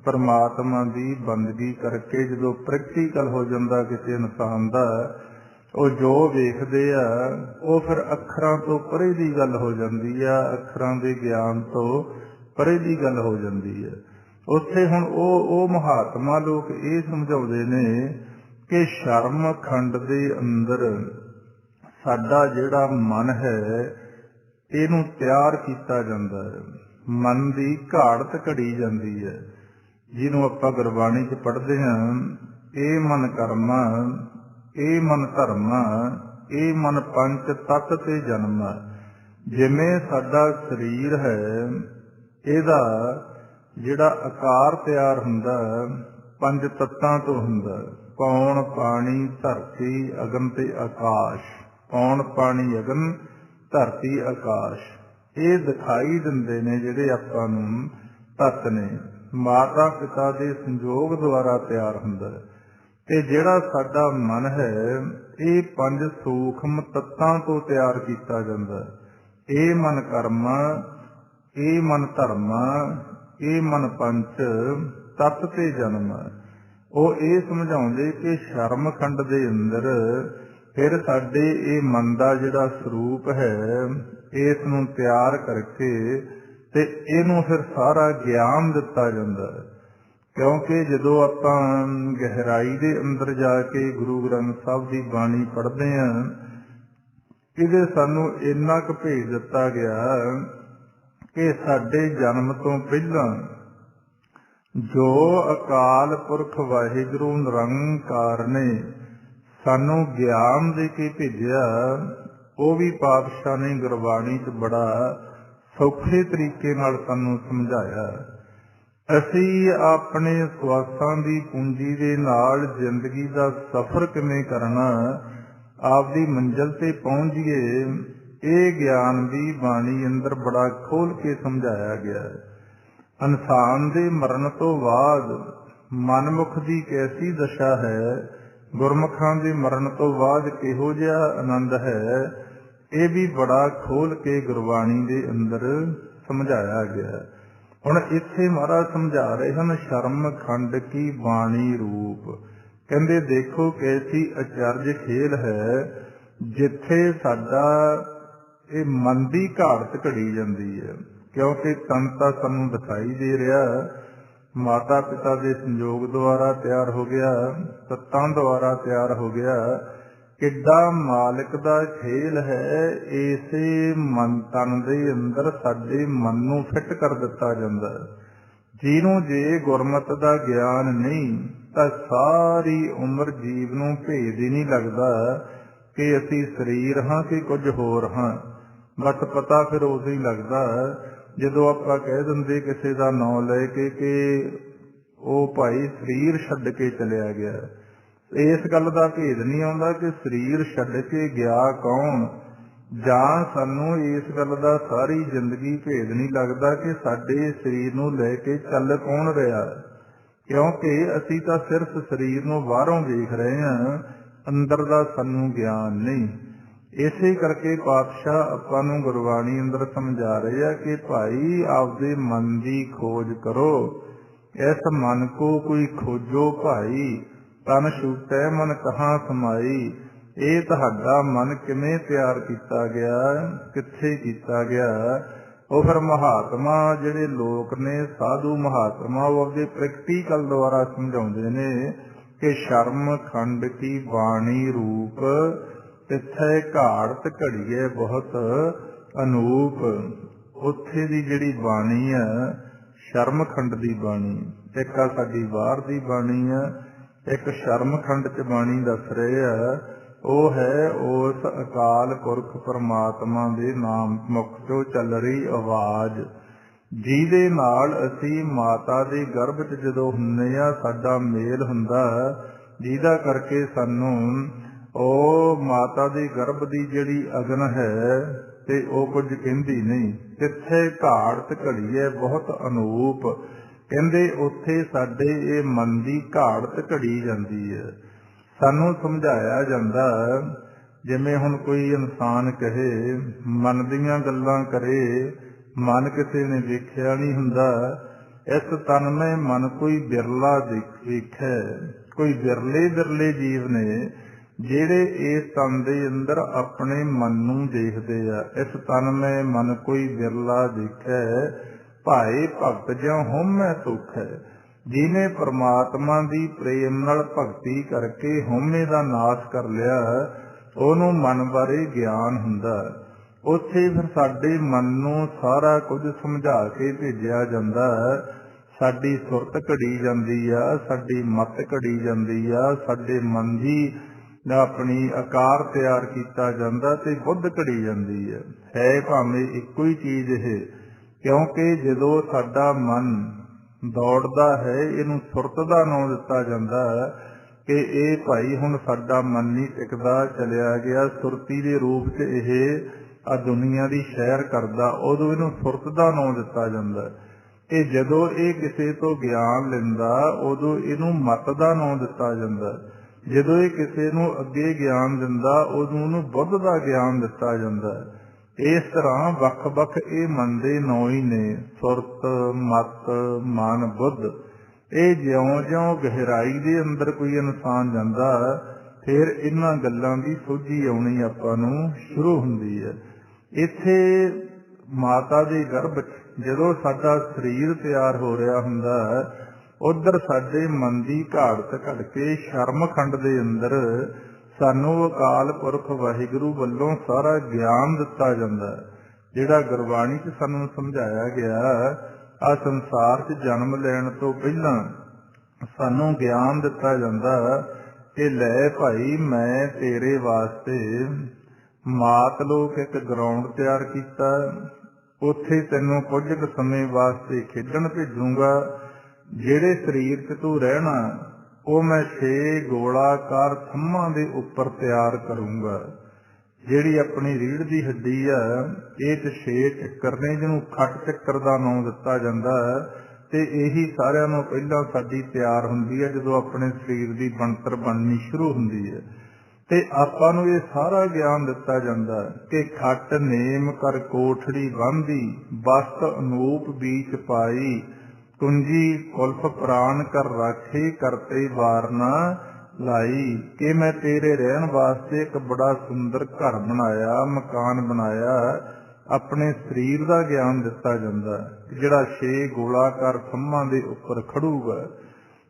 ਪਰਮਾਤਮਾ ਦੀ ਬੰਦਗੀ ਕਰਕੇ ਜਦੋਂ ਪ੍ਰੈਕਟੀਕਲ ਹੋ ਜਾਂਦਾ ਕਿਸੇ ਇਨਸਾਨ ਦਾ, ਉਹ ਜੋ ਵੇਖਦੇ ਆ ਉਹ ਫਿਰ ਅੱਖਰਾਂ ਤੋਂ ਪਰੇ ਦੀ ਗੱਲ ਹੋ ਜਾਂਦੀ ਆ, ਅੱਖਰਾਂ ਦੇ ਗਿਆਨ ਤੋਂ ਪਰੇ ਦੀ ਗੱਲ ਹੋ ਜਾਂਦੀ ਹੈ। ਉੱਥੇ ਹੁਣ ਉਹ ਮਹਾਤਮਾ ਲੋਕ ਇਹ ਸਮਝਾਉਂਦੇ ਨੇ ਕਿ ਸ਼ਰਮ ਖੰਡ ਦੇ ਅੰਦਰ ਸਾਡਾ ਜਿਹੜਾ ਮਨ ਹੈ ਇਹਨੂੰ ਤਿਆਰ ਕੀਤਾ ਜਾਂਦਾ ਹੈ। ਮਨ ਦੀ ਘਾੜਤ ਘੜੀ ਜਾਂਦੀ ਹੈ, ਜਿਹਨੂੰ ਆਪਾਂ ਗੁਰਬਾਣੀ 'ਚ ਪੜ੍ਹਦੇ ਹਾਂ, ਇਹ ਮਨ ਕਰਮਾ, ਇਹ ਮਨ ਧਰਮਾ, ਇਹ ਮਨ ਪੰਚ ਤਤ ਤੇ ਜਨਮਾ। ਜਿਵੇਂ ਸਾਡਾ ਸਰੀਰ ਹੈ, ਇਹਦਾ ਜਿਹੜਾ ਆਕਾਰ ਤਿਆਰ ਹੁੰਦਾ ਪੰਜ ਤੱਤਾਂ ਤੋਂ ਹੁੰਦਾ, ਪੌਣ, ਪਾਣੀ, ਧਰਤੀ, ਅਗਨ ਤੇ ਆਕਾਸ਼। ਪੌਣ, ਪਾਣੀ, ਅਗਨ, ਧਰਤੀ, ਆਕਾਸ਼, ਇਹ ਦਿਖਾਈ ਦਿੰਦੇ ਨੇ ਜਿਹੜੇ ਆਪਾਂ ਨੂੰ ਤੱਤ ਨੇ। ਮਾਤਾ ਪਿਤਾ ਦੇ ਸੰਯੋਗ ਦੁਆਰਾ ਤਿਆਰ ਹੁੰਦਾ। ਤੇ ਜਿਹੜਾ ਸਾਡਾ ਮਨ ਹੈ ਇਹ ਪੰਜ ਸੂਖਮ ਤੱਤਾਂ ਤੋਂ ਤਿਆਰ ਕੀਤਾ ਜਾਂਦਾ। ਇਹ ਮਨ ਕਰਮਾ, ਇਹ ਮਨ ਧਰਮਾ, ਇਹ ਮਨ ਪੰਚ ਤਤ ਤੇ ਜਨਮ। ਉਹ ਇਹ ਸਮਝਾਉਂਦੇ ਕਿ ਸ਼ਰਮ ਖੰਡ ਦੇ ਅੰਦਰ ਫਿਰ ਸਾਡੇ ਇਹ ਮਨ ਦਾ ਜਿਹੜਾ ਸਰੂਪ ਹੈ ਇਸ ਨੂੰ ਤਿਆਰ ਕਰਕੇ ਤੇ ਇਹਨੂੰ ਫਿਰ ਸਾਰਾ ਗਿਆਨ ਦਿੱਤਾ ਜਾਂਦਾ ਹੈ। ਕਿਉਂਕਿ ਜਦੋਂ ਆਪਾਂ ਗਹਿਰਾਈ ਦੇ ਅੰਦਰ ਜਾ ਕੇ ਗੁਰੂ ਗ੍ਰੰਥ ਸਾਹਿਬ ਦੀ ਬਾਣੀ ਪੜ੍ਹਦੇ ਹਾਂ, ਇਹਦੇ ਸਾਨੂੰ ਇੰਨਾ ਕੁ ਭੇਜ ਦਿੱਤਾ ਗਿਆ ਕਿ ਸਾਡੇ ਜਨਮ ਤੋਂ ਪਹਿਲਾਂ ਜੋ ਅਕਾਲ ਪੁਰਖ ਵਾਹਿਗੁਰੂ ਨਿਰੰਕਾਰ ਨੇ ਸਾਨੂੰ ਗਿਆਨ ਦੇ ਕੇ ਭੇਜਿਆ, ਉਹ ਵੀ ਪਾਤਸ਼ਾਹ ਨੇ ਗੁਰਬਾਣੀ 'ਚ ਬੜਾ ਸੌਖੇ ਤਰੀਕੇ ਨਾਲ ਸਾਨੂੰ ਸਮਝਾਇਆ। ਅਸੀਂ ਆਪਣੇ ਸਵਾਸਾਂ ਦੀ ਪੂੰਜੀ ਦੇ ਨਾਲ ਜ਼ਿੰਦਗੀ ਦਾ ਸਫ਼ਰ ਕਿਵੇਂ ਕਰਨਾ, ਆਪਦੀ ਮੰਜ਼ਿਲ ਤੇ ਪਹੁੰਚੀਏ, ਇਹ ਗਿਆਨ ਦੀ ਬਾਣੀ ਅੰਦਰ ਬੜਾ ਖੋਲ ਕੇ ਸਮਝਾਇਆ ਗਿਆ। ਇਨਸਾਨ ਦੇ ਮਰਨ ਤੋਂ ਬਾਅਦ ਮਨਮੁਖ ਦੀ ਕੈਸੀ ਦਸ਼ਾ ਹੈ, ਗੁਰਮੁਖਾਂ ਦੇ ਮਰਨ ਤੋਂ ਬਾਅਦ ਕਿਹੋ ਜਿਹਾ ਆਨੰਦ ਹੈ, ਇਹ ਵੀ ਬੜਾ ਖੋਲ ਕੇ ਗੁਰਬਾਣੀ ਦੇ ਅੰਦਰ ਸਮਝਾਇਆ ਗਿਆ। ਹੁਣ ਇੱਥੇ ਮਹਾਰਾਜ ਸਮਝਾ ਰਹੇ ਹਨ ਸ਼ਰਮ ਖੰਡ ਕੀ ਬਾਣੀ ਰੂਪ। ਕਹਿੰਦੇ ਦੇਖੋ ਕੈਸੀ ਅਚਰਜ ਖੇਲ ਹੈ, ਜਿੱਥੇ ਸਾਡਾ ਇਹ ਮਨ ਦੀ ਘਾੜਤ ਘੜੀ ਜਾਂਦੀ ਹੈ। ਕਿਉਂਕਿ ਤਨ ਤਾਂ ਸਾਨੂੰ ਦਿਖਾਈ ਦੇ ਰਿਹਾ, ਮਾਤਾ ਪਿਤਾ ਦੇ ਸੰਯੋਗ ਦੁਆਰਾ ਤਿਆਰ ਹੋ ਗਿਆ, ਤੱਤਾਂ ਦੁਆਰਾ ਤਿਆਰ ਹੋ ਗਿਆ। ਕਿੱਡਾ ਮਾਲਕ ਦਾ ਖੇਲ ਹੈ, ਇਸੇ ਮਨ ਤਨ ਦੇ ਅੰਦਰ ਸਾਡੇ ਮਨ ਨੂੰ ਫਿੱਟ ਕਰ ਦਿੱਤਾ ਜਾਂਦਾ। ਜਿਹਨੂੰ ਜੇ ਗੁਰਮਤਿ ਦਾ ਗਿਆਨ ਨਹੀਂ ਤਾਂ ਸਾਰੀ ਉਮਰ ਜੀਵ ਨੂੰ ਭੇਦ ਹੀ ਨਹੀਂ ਲੱਗਦਾ ਕਿ ਅਸੀਂ ਸਰੀਰ ਹਾਂ ਕਿ ਕੁਝ ਹੋਰ ਹਾਂ। ਬਸ ਪਤਾ ਫਿਰ ਉਦੋਂ ਹੀ ਲੱਗਦਾ ਜਦੋਂ ਆਪਾਂ ਕਹਿ ਦਿੰਦੇ ਕਿਸੇ ਦਾ ਨਾਂ ਲੈ ਕੇ ਕਿ ਉਹ ਭਾਈ ਸਰੀਰ ਛੱਡ ਕੇ ਚਲਿਆ ਗਿਆ। ਇਸ ਗੱਲ ਦਾ ਭੇਦ ਨਹੀਂ ਆਉਂਦਾ ਕਿ ਸਰੀਰ ਛੱਡ ਕੇ ਗਿਆ ਕੌਣ, ਜਾਂ ਸਾਨੂੰ ਇਸ ਗੱਲ ਦਾ ਸਾਰੀ ਜ਼ਿੰਦਗੀ ਭੇਦ ਨਹੀਂ ਲੱਗਦਾ ਕਿ ਸਾਡੇ ਸਰੀਰ ਨੂੰ ਲੈ ਕੇ ਚੱਲ ਕੌਣ ਰਿਹਾ। ਕਿਉਂਕਿ ਅਸੀਂ ਤਾਂ ਸਿਰਫ ਸਰੀਰ ਨੂੰ ਬਾਹਰੋਂ ਵੇਖ ਰਹੇ ਹਾਂ, ਅੰਦਰ ਦਾ ਸਾਨੂੰ ਗਿਆਨ ਨਹੀਂ। ਇਸੇ ਕਰਕੇ ਪਾਤਸ਼ਾਹ ਆਪਾਂ ਨੂੰ ਗੁਰਬਾਣੀ ਅੰਦਰ ਸਮਝਾ ਰਹੇ ਆ ਕਿ ਭਾਈ ਆਪਦੇ ਮਨ ਦੀ ਖੋਜ ਕਰੋ। ਇਸ ਮਨ ਕੋ ਕੋਈ ਖੋਜੋ ਭਾਈ, ਤਨ ਛੂਟੈ ਮਨ ਕਹਾਂ ਸਮਾਈ। ਇਹ ਤੁਹਾਡਾ ਮਨ ਕਿਵੇਂ ਤਿਆਰ ਕੀਤਾ ਗਿਆ, ਕਿੱਥੇ ਕੀਤਾ ਗਿਆ। ਉਹ ਫਿਰ ਮਹਾਤਮਾ ਜਿਹੜੇ ਲੋਕ ਨੇ, ਸਾਧੂ ਮਹਾਤਮਾ, ਉਹ ਆਪਦੇ ਪ੍ਰੈਕਟੀਕਲ ਦੁਆਰਾ ਸਮਝਾਉਂਦੇ ਨੇ ਕਿ ਸ਼ਰਮ ਖੰਡ ਕੀ ਬਾਣੀ ਰੂਪ, ਤਿੱਥੇ ਘਾੜਤ ਘੜੀਏ ਬਹੁਤ ਅਨੂਪ। ਉੱਥੇ ਦੀ ਜਿਹੜੀ ਬਾਣੀ ਆ ਸ਼ਰਮ ਖੰਡ ਦੀ ਬਾਣੀ, ਇੱਕ ਆ ਸਾਡੀ ਬਾਹਰ ਦੀ ਬਾਣੀ ਆ, ਇੱਕ ਸ਼ਰਮ ਖੰਡ ਚ ਬਾਣੀ ਦੱਸ ਰਹੇ ਆ। ਉਹ ਹੈ ਉਸ ਅਕਾਲ ਪੁਰਖ ਪਰਮਾਤਮਾ ਦੇ ਨਾਮ ਮੁਖ ਤੋਂ ਚੱਲ ਰਹੀ ਆਵਾਜ਼, ਜਿਹਦੇ ਨਾਲ ਅਸੀਂ ਮਾਤਾ ਦੇ ਗਰਭ ਚ ਜਦੋਂ ਹੁੰਦੇ ਆ ਸਾਡਾ ਮੇਲ ਹੁੰਦਾ, ਜਿਹਦਾ ਕਰਕੇ ਸਾਨੂੰ ਉਹ ਮਾਤਾ ਦੇ ਗਰਭ ਦੀ ਜਿਹੜੀ ਅਗਨ ਹੈ ਤੇ ਉਹ ਕੁਝ ਕਹਿੰਦੀ ਨਹੀਂ। ਕਿੱਥੇ ਘਾੜਤ ਘੜੀਏ ਬਹੁਤ ਅਨੂਪ, ਕਹਿੰਦੇ ਉੱਥੇ ਸਾਡੇ ਇਹ ਮਨ ਦੀ ਘਾੜਤ ਘੜੀ ਜਾਂਦੀ ਹੈ। ਸਾਨੂੰ ਸਮਝਾਇਆ ਜਾਂਦਾ, ਜਿਵੇਂ ਹੁਣ ਕੋਈ ਇਨਸਾਨ ਕਹੇ, ਮਨ ਦੀਆਂ ਗੱਲਾਂ ਕਰੇ, ਮਨ ਕਿਸੇ ਨੇ ਵੇਖਿਆ ਨਹੀਂ ਹੁੰਦਾ। ਇਸ ਤਨਮੈ ਮਨ ਕੋਈ ਬਿਰਲਾ ਵੇਖੈ, ਕੋਈ ਬਿਰਲੇ ਜੀਵ ਨੇ ਜਿਹੜੇ ਇਸ ਤਨ ਦੇ ਅੰਦਰ ਆਪਣੇ ਮਨ ਨੂੰ ਦੇਖਦੇ ਆ। ਇਸ ਤਨਮੈ ਮਨ ਕੋਈ ਬਿਰਲਾ ਦੇਖੈ, ਭਾਏ ਭਗਤ ਜਿਉ ਹਉਮੈ ਸੁਖ ਹੈ। ਜਿਹਨੇ ਪਰਮਾਤਮਾ ਦੀ ਪ੍ਰੇਮ ਨਾਲ ਭਗਤੀ ਕਰਕੇ ਹਉਮੈ ਦਾ ਨਾਸ਼ ਕਰ ਲਿਆ, ਉਹਨੂੰ ਮਨ ਬਾਰੇ ਗਿਆਨ ਹੁੰਦਾ। ਉੱਥੇ ਫਿਰ ਸਾਡੇ ਮਨ ਨੂੰ ਸਾਰਾ ਕੁਝ ਸਮਝਾ ਕੇ ਭੇਜਿਆ ਜਾਂਦਾ। ਸਾਡੀ ਸੁਰਤ ਘੜੀ ਜਾਂਦੀ ਆ, ਸਾਡੀ ਮਤ ਘੜੀ ਜਾਂਦੀ ਆ, ਸਾਡੇ ਮਨ ਦੀ ਆਪਣੀ ਆਕਾਰ ਤਿਆਰ ਕੀਤਾ ਜਾਂਦਾ ਤੇ ਬੁੱਧ ਘੜੀ ਜਾਂਦੀ ਹੈ ਭਾਵੇਂ ਇੱਕੋ ਹੀ ਚੀਜ਼ ਇਹ। ਕਿਉਂਕਿ ਜਦੋਂ ਸਾਡਾ ਮਨ ਦੌੜਦਾ ਹੈ, ਇਹਨੂੰ ਸੁਰਤ ਦਾ ਨਾਂ ਦਿੱਤਾ ਜਾਂਦਾ ਕਿ ਇਹ ਭਾਈ ਹੁਣ ਸਾਡਾ ਮਨ ਨਹੀਂ ਟਿਕਦਾ, ਚਲਿਆ ਗਿਆ ਸੁਰਤੀ ਦੇ ਰੂਪ 'ਚ ਇਹ ਆ ਦੁਨੀਆ ਦੀ ਸੈਰ ਕਰਦਾ, ਉਦੋਂ ਇਹਨੂੰ ਸੁਰਤ ਦਾ ਨਾਂ ਦਿੱਤਾ ਜਾਂਦਾ। ਤੇ ਜਦੋਂ ਇਹ ਕਿਸੇ ਤੋਂ ਗਿਆਨ ਲੈਂਦਾ, ਉਦੋਂ ਇਹਨੂੰ ਮਤ ਦਾ ਨਾਂ ਦਿੱਤਾ ਜਾਂਦਾ। ਜਦੋਂ ਇਹ ਕਿਸੇ ਨੂੰ ਅੱਗੇ ਗਿਆਨ ਦਿੰਦਾ, ਉਦੋਂ ਉਹਨੂੰ ਬੁੱਧ ਦਾ ਗਿਆਨ ਦਿੱਤਾ ਜਾਂਦਾ। ਇਸ ਤਰ੍ਹਾਂ ਵੱਖ ਵੱਖ ਇਹ ਮਨ ਦੇ ਨਾਂ ਹੀ ਨੇ, ਸੁਰਤ, ਮਤ, ਮਨ, ਬੁੱਧ। ਇਹ ਜਿਉਂ ਜਿਉਂ ਗਹਿਰਾਈ ਦੇ ਅੰਦਰ ਕੋਈ ਇਨਸਾਨ ਜਾਂਦਾ, ਫਿਰ ਇਹਨਾਂ ਗੱਲਾਂ ਦੀ ਸੋਝੀ ਆਉਣੀ ਆਪਾਂ ਨੂੰ ਸ਼ੁਰੂ ਹੁੰਦੀ ਹੈ। ਇੱਥੇ ਮਾਤਾ ਦੇ ਗਰਭ 'ਚ ਜਦੋਂ ਸਾਡਾ ਸਰੀਰ ਤਿਆਰ ਹੋ ਰਿਹਾ ਹੁੰਦਾ, ਉਧਰ ਸਾਡੇ ਮਨ ਦੀ ਘਾੜਤ ਘੜ ਕੇ ਸ਼ਰਮ ਖੰਡ ਦੇ ਅੰਦਰ ਸਾਨੂੰ ਅਕਾਲ ਪੁਰਖ ਵਾਹਿਗੁਰੂ ਵੱਲੋਂ ਸਾਰਾ ਗਿਆਨ ਦਿੱਤਾ ਜਾਂਦਾ, ਜਿਹੜਾ ਗੁਰਬਾਣੀ 'ਚ ਸਾਨੂੰ ਸਮਝਾਇਆ ਗਿਆ। ਆ ਸੰਸਾਰ 'ਚ ਜਨਮ ਲੈਣ ਤੋਂ ਪਹਿਲਾਂ ਸਾਨੂੰ ਗਿਆਨ ਦਿੱਤਾ ਜਾਂਦਾ ਕਿ ਲੈ ਭਾਈ, ਮੈਂ ਤੇਰੇ ਵਾਸਤੇ ਮਾਤ ਲੋਕ ਇੱਕ ਗਰਾਊਂਡ ਤਿਆਰ ਕੀਤਾ, ਉੱਥੇ ਤੈਨੂੰ ਕੁਝ ਕੁ ਸਮੇਂ ਵਾਸਤੇ ਖੇਡਣ ਭੇਜੂੰਗਾ। ਜਿਹੜੇ ਸਰੀਰ 'ਚ ਤੂੰ ਰਹਿਣਾ, ਉਹ ਮੈਂ 6 ਗੋਲਾਕਾਰ ਥੰਮਾਂ ਦੇ ਉੱਪਰ ਤਿਆਰ ਕਰੂੰਗਾ। ਜਿਹੜੀ ਆਪਣੀ ਰੀੜ੍ਹ ਦੀ ਹੱਡੀ ਆ, ਇਹ 'ਚ 6 ਚੱਕਰ ਨੇ, ਜਿਹਨੂੰ ਖੱਟ ਚੱਕਰ ਦਾ ਨਾਂ ਦਿੱਤਾ ਜਾਂਦਾ। ਤੇ ਇਹੀ ਸਾਰਿਆਂ ਨੂੰ ਪਹਿਲਾਂ ਸਾਡੀ ਤਿਆਰ ਹੁੰਦੀ ਹੈ ਜਦੋਂ ਆਪਣੇ ਸਰੀਰ ਦੀ ਬਣਤਰ ਬਣਨੀ ਸ਼ੁਰੂ ਹੁੰਦੀ ਹੈ। ਤੇ ਆਪਾਂ ਨੂੰ ਇਹ ਸਾਰਾ ਗਿਆਨ ਦਿੱਤਾ ਜਾਂਦਾ ਕਿ ਖੱਟ ਨੇਮ ਕਰ ਕੋਠੜੀ ਬੰਨ੍ਹਦੀ, ਬਸਤ ਅਨੂਪ ਬੀਚ ਪਾਈ, ਕੁੰਜੀ ਕੁਲਫ ਪ੍ਰਾਣ ਕਰ ਰਾਖੇ, ਕਰਤੇ ਵਾਰ ਨਾ ਲਾਈ। ਕਿ ਮੈਂ ਤੇਰੇ ਰਹਿਣ ਵਾਸਤੇ ਇੱਕ ਬੜਾ ਸੁੰਦਰ ਘਰ ਬਣਾਇਆ, ਮਕਾਨ ਬਣਾਇਆ। ਆਪਣੇ ਸਰੀਰ ਦਾ ਗਿਆਨ ਦਿੱਤਾ ਜਾਂਦਾ, ਜਿਹੜਾ 6 ਗੋਲਾਕਾਰ ਥੰਮਾਂ ਦੇ ਉੱਪਰ ਖੜੂਗਾ।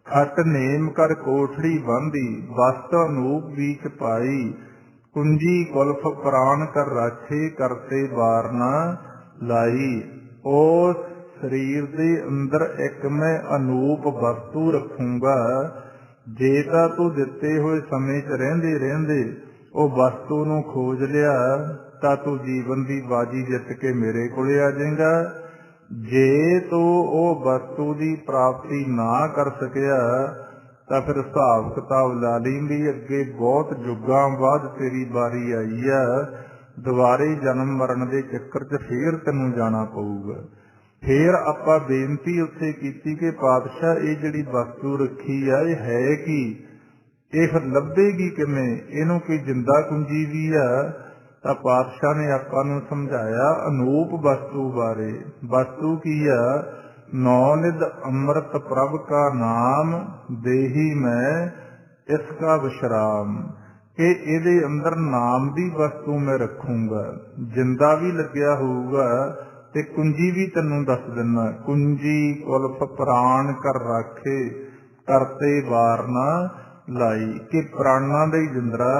ਖੱਟ ਨੇਮ ਕਰ ਕੋਠੜੀ ਬੰਨ੍ਹਦੀ, ਬਸਤ ਅਨੂਪ ਬੀਚ ਪਾਈ, ਕੁੰਜੀ ਕੁਲਫ ਪ੍ਰਾਣ ਕਰ ਰਾਖੇ, ਕਰਤੇ ਵਾਰ ਨਾ ਲਾਈ। ਉਸ ਸਰੀਰ ਦੇ ਅੰਦਰ ਇੱਕ ਮੈਂ ਅਨੂਪ ਵਸਤੂ ਰੱਖੂੰਗਾ। ਜੇ ਤਾਂ ਤੂੰ ਦਿੱਤੇ ਹੋਏ ਸਮੇਂ 'ਚ ਰਹਿੰਦੇ ਰਹਿੰਦੇ ਉਹ ਵਸਤੂ ਨੂੰ ਖੋਜ ਲਿਆ, ਤਾਂ ਤੂੰ ਜੀਵਨ ਦੀ ਬਾਜੀ ਜਿੱਤ ਕੇ ਮੇਰੇ ਕੋਲੇ ਆ ਜਾਏਗਾ। ਜੇ ਤੂੰ ਉਹ ਵਸਤੂ ਦੀ ਪ੍ਰਾਪਤੀ ਨਾ ਕਰ ਸਕਿਆ, ਤਾਂ ਫਿਰ ਹਿਸਾਬ ਕਿਤਾਬ ਲਾ ਲੈਂਦੀ, ਅੱਗੇ ਬਹੁਤ ਯੁੱਗਾਂ ਬਾਅਦ ਤੇਰੀ ਵਾਰੀ ਆਈ ਆ, ਦੁਬਾਰੇ ਜਨਮ ਮਰਨ ਦੇ ਚੱਕਰ 'ਚ ਫੇਰ ਤੈਨੂੰ ਜਾਣਾ ਪਊਗਾ। ਫੇਰ ਆਪਾਂ ਬੇਨਤੀ ਉੱਥੇ ਕੀਤੀ ਕਿ ਪਾਤਸ਼ਾਹ, ਇਹ ਜਿਹੜੀ ਵਸਤੂ ਰੱਖੀ ਆ, ਇਹ ਹੈ ਕੀ? ਇਹ ਫਿਰ ਲੱਭੇਗੀ ਕਿਵੇਂ? ਇਹਨੂੰ ਕੋਈ ਜਿੰਦਾ ਕੁੰਜੀ ਵੀ ਆ? ਤਾਂ ਪਾਤਸ਼ਾਹ ਨੇ ਆਪਾਂ ਨੂੰ ਸਮਝਾਇਆ ਅਨੂਪ ਵਸਤੂ ਬਾਰੇ। ਵਸਤੂ ਕੀ ਆ? ਨੌ ਨਿਧ ਅੰਮ੍ਰਿਤ ਪ੍ਰਭ ਕਾ ਨਾਮ, ਦੇਹੀ ਮੈਂ ਇਸ ਕਾ ਵਿਸ਼ਰਾਮ। ਕਿ ਇਹਦੇ ਅੰਦਰ ਨਾਮ ਦੀ ਵਸਤੂ ਮੈਂ ਰੱਖੂੰਗਾ। ਜਿੰਦਾ ਵੀ ਲੱਗਿਆ ਹੋਊਗਾ ਤੇ ਕੁੰਜੀ ਵੀ ਤੈਨੂੰ ਦੱਸ ਦਿੰਦਾ। ਕੁੰਜੀ ਕੁਲਫ ਪ੍ਰਾਣ ਕਰ ਰਾਖੇ, ਕਰਤੇ ਵਾਰ ਨਾ ਲਾਈ। ਕਿ ਪ੍ਰਾਣਾਂ ਦਾ ਹੀ ਜਿੰਦਰਾ